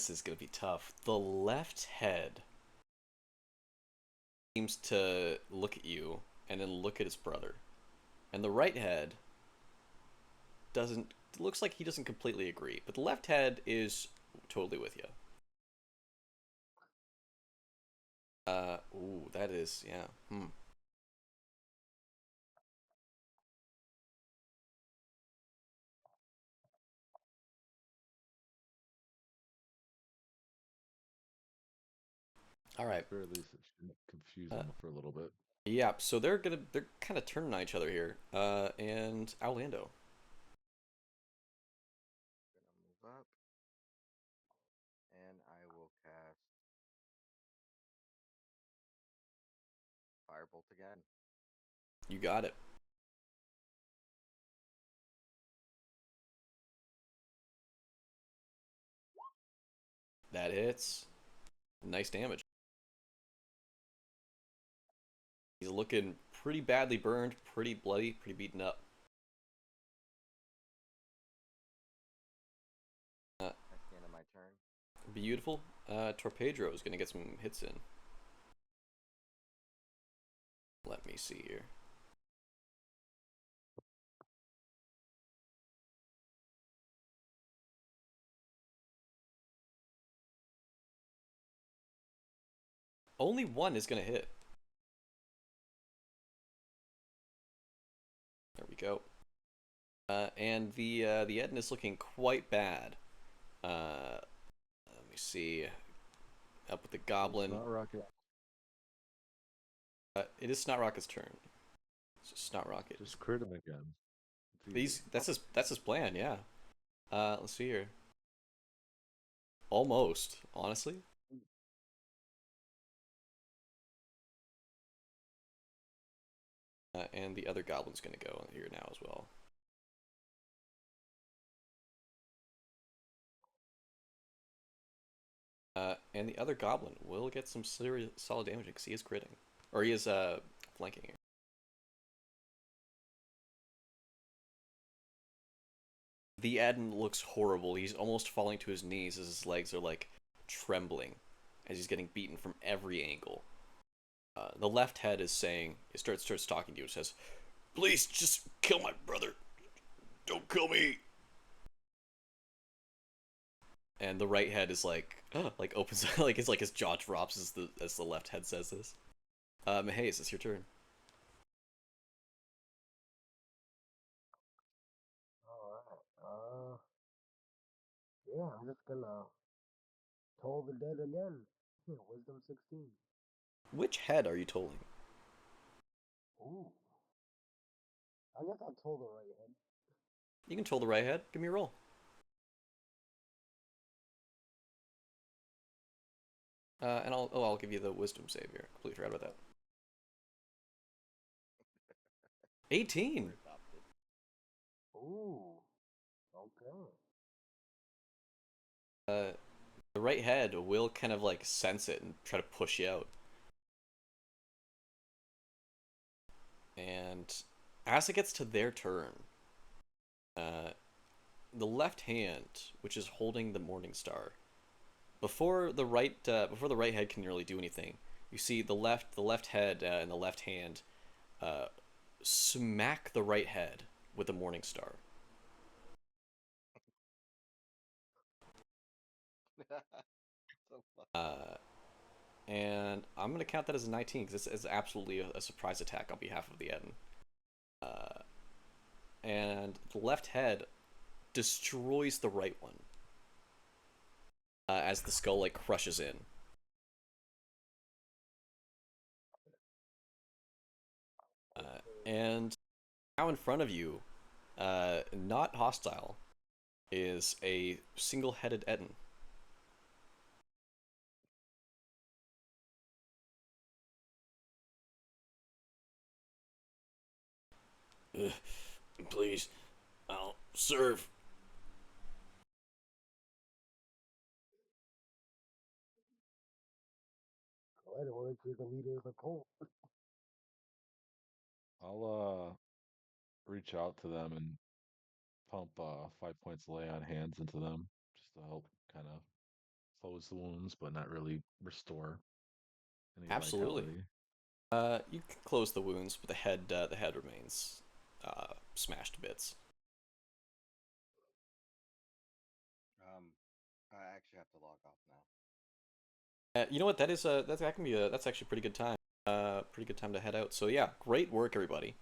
is gonna be tough. The left head seems to look at you and then look at his brother, and the right head doesn't. Looks like he doesn't completely agree, but the left head is totally with you. Ooh, that is, yeah. All right. Or at least it should confuse them for a little bit. Yeah, so they're kind of turning on each other here. And Orlando. Gonna move up, and I will cast Firebolt again. You got it. That hits. Nice damage. He's looking pretty badly burned, pretty bloody, pretty beaten up. That's the end of my turn. Beautiful. Torpedro is going to get some hits in. Let me see here. Only one is going to hit. There we go. And the Eden is looking quite bad. Let me see. Up with the goblin. Not rocket. It is Snot Rocket's turn. It's just Snot Rocket. Just crit him again. That's his plan, yeah. Let's see here. Almost, honestly. And the other goblin's gonna go here now as well. And the other goblin will get some serious solid damage because he is critting. Or he is flanking here. The Eden looks horrible. He's almost falling to his knees as his legs are like trembling as he's getting beaten from every angle. The left head is saying, it starts talking to you. It says, "Please, just kill my brother. Don't kill me." And the right head is like like opens like it's like his jaw drops as the left head says this. Hayes, it's your turn. Alright. Yeah, I'm just gonna toll the dead again. Wisdom 16. Which head are you tolling? Ooh. I guess I'll toll the right head. You can toll the right head. Give me a roll. And I'll give you the wisdom save here. Completely forgot about that. 18. Adopted. Ooh. Okay. The right head will kind of like sense it and try to push you out. And as it gets to their turn, uh, the left hand, which is holding the Morning Star, before the right head can really do anything, you see the left head and the left hand uh, smack the right head with the Morning Star. So fuck. And I'm gonna count that as a 19 because it's absolutely a surprise attack on behalf of the Eden. Uh, and the left head destroys the right one as the skull like crushes in. And now in front of you, not hostile, is a single-headed Eden. Please, I'll serve. Go ahead, Orange. You're the leader of the cult. I'll reach out to them and pump 5 points lay on hands into them just to help kind of close the wounds, but not really restore any Absolutely. vitality. You can close the wounds, but the head remains smashed to bits. I actually have to log off now. You know what? That can be that's actually a pretty good time. Pretty good time to head out. So yeah, great work, everybody.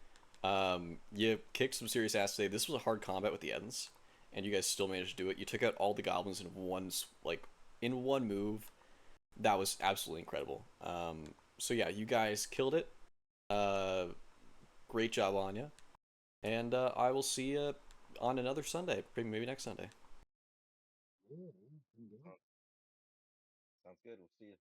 You kicked some serious ass today. This was a hard combat with the Edens, and you guys still managed to do it. You took out all the goblins in one move. That was absolutely incredible. So yeah, you guys killed it. Uh, Great job on you. And I will see you on another Sunday, maybe next Sunday. Yeah, yeah, yeah. Sounds good. We'll see you.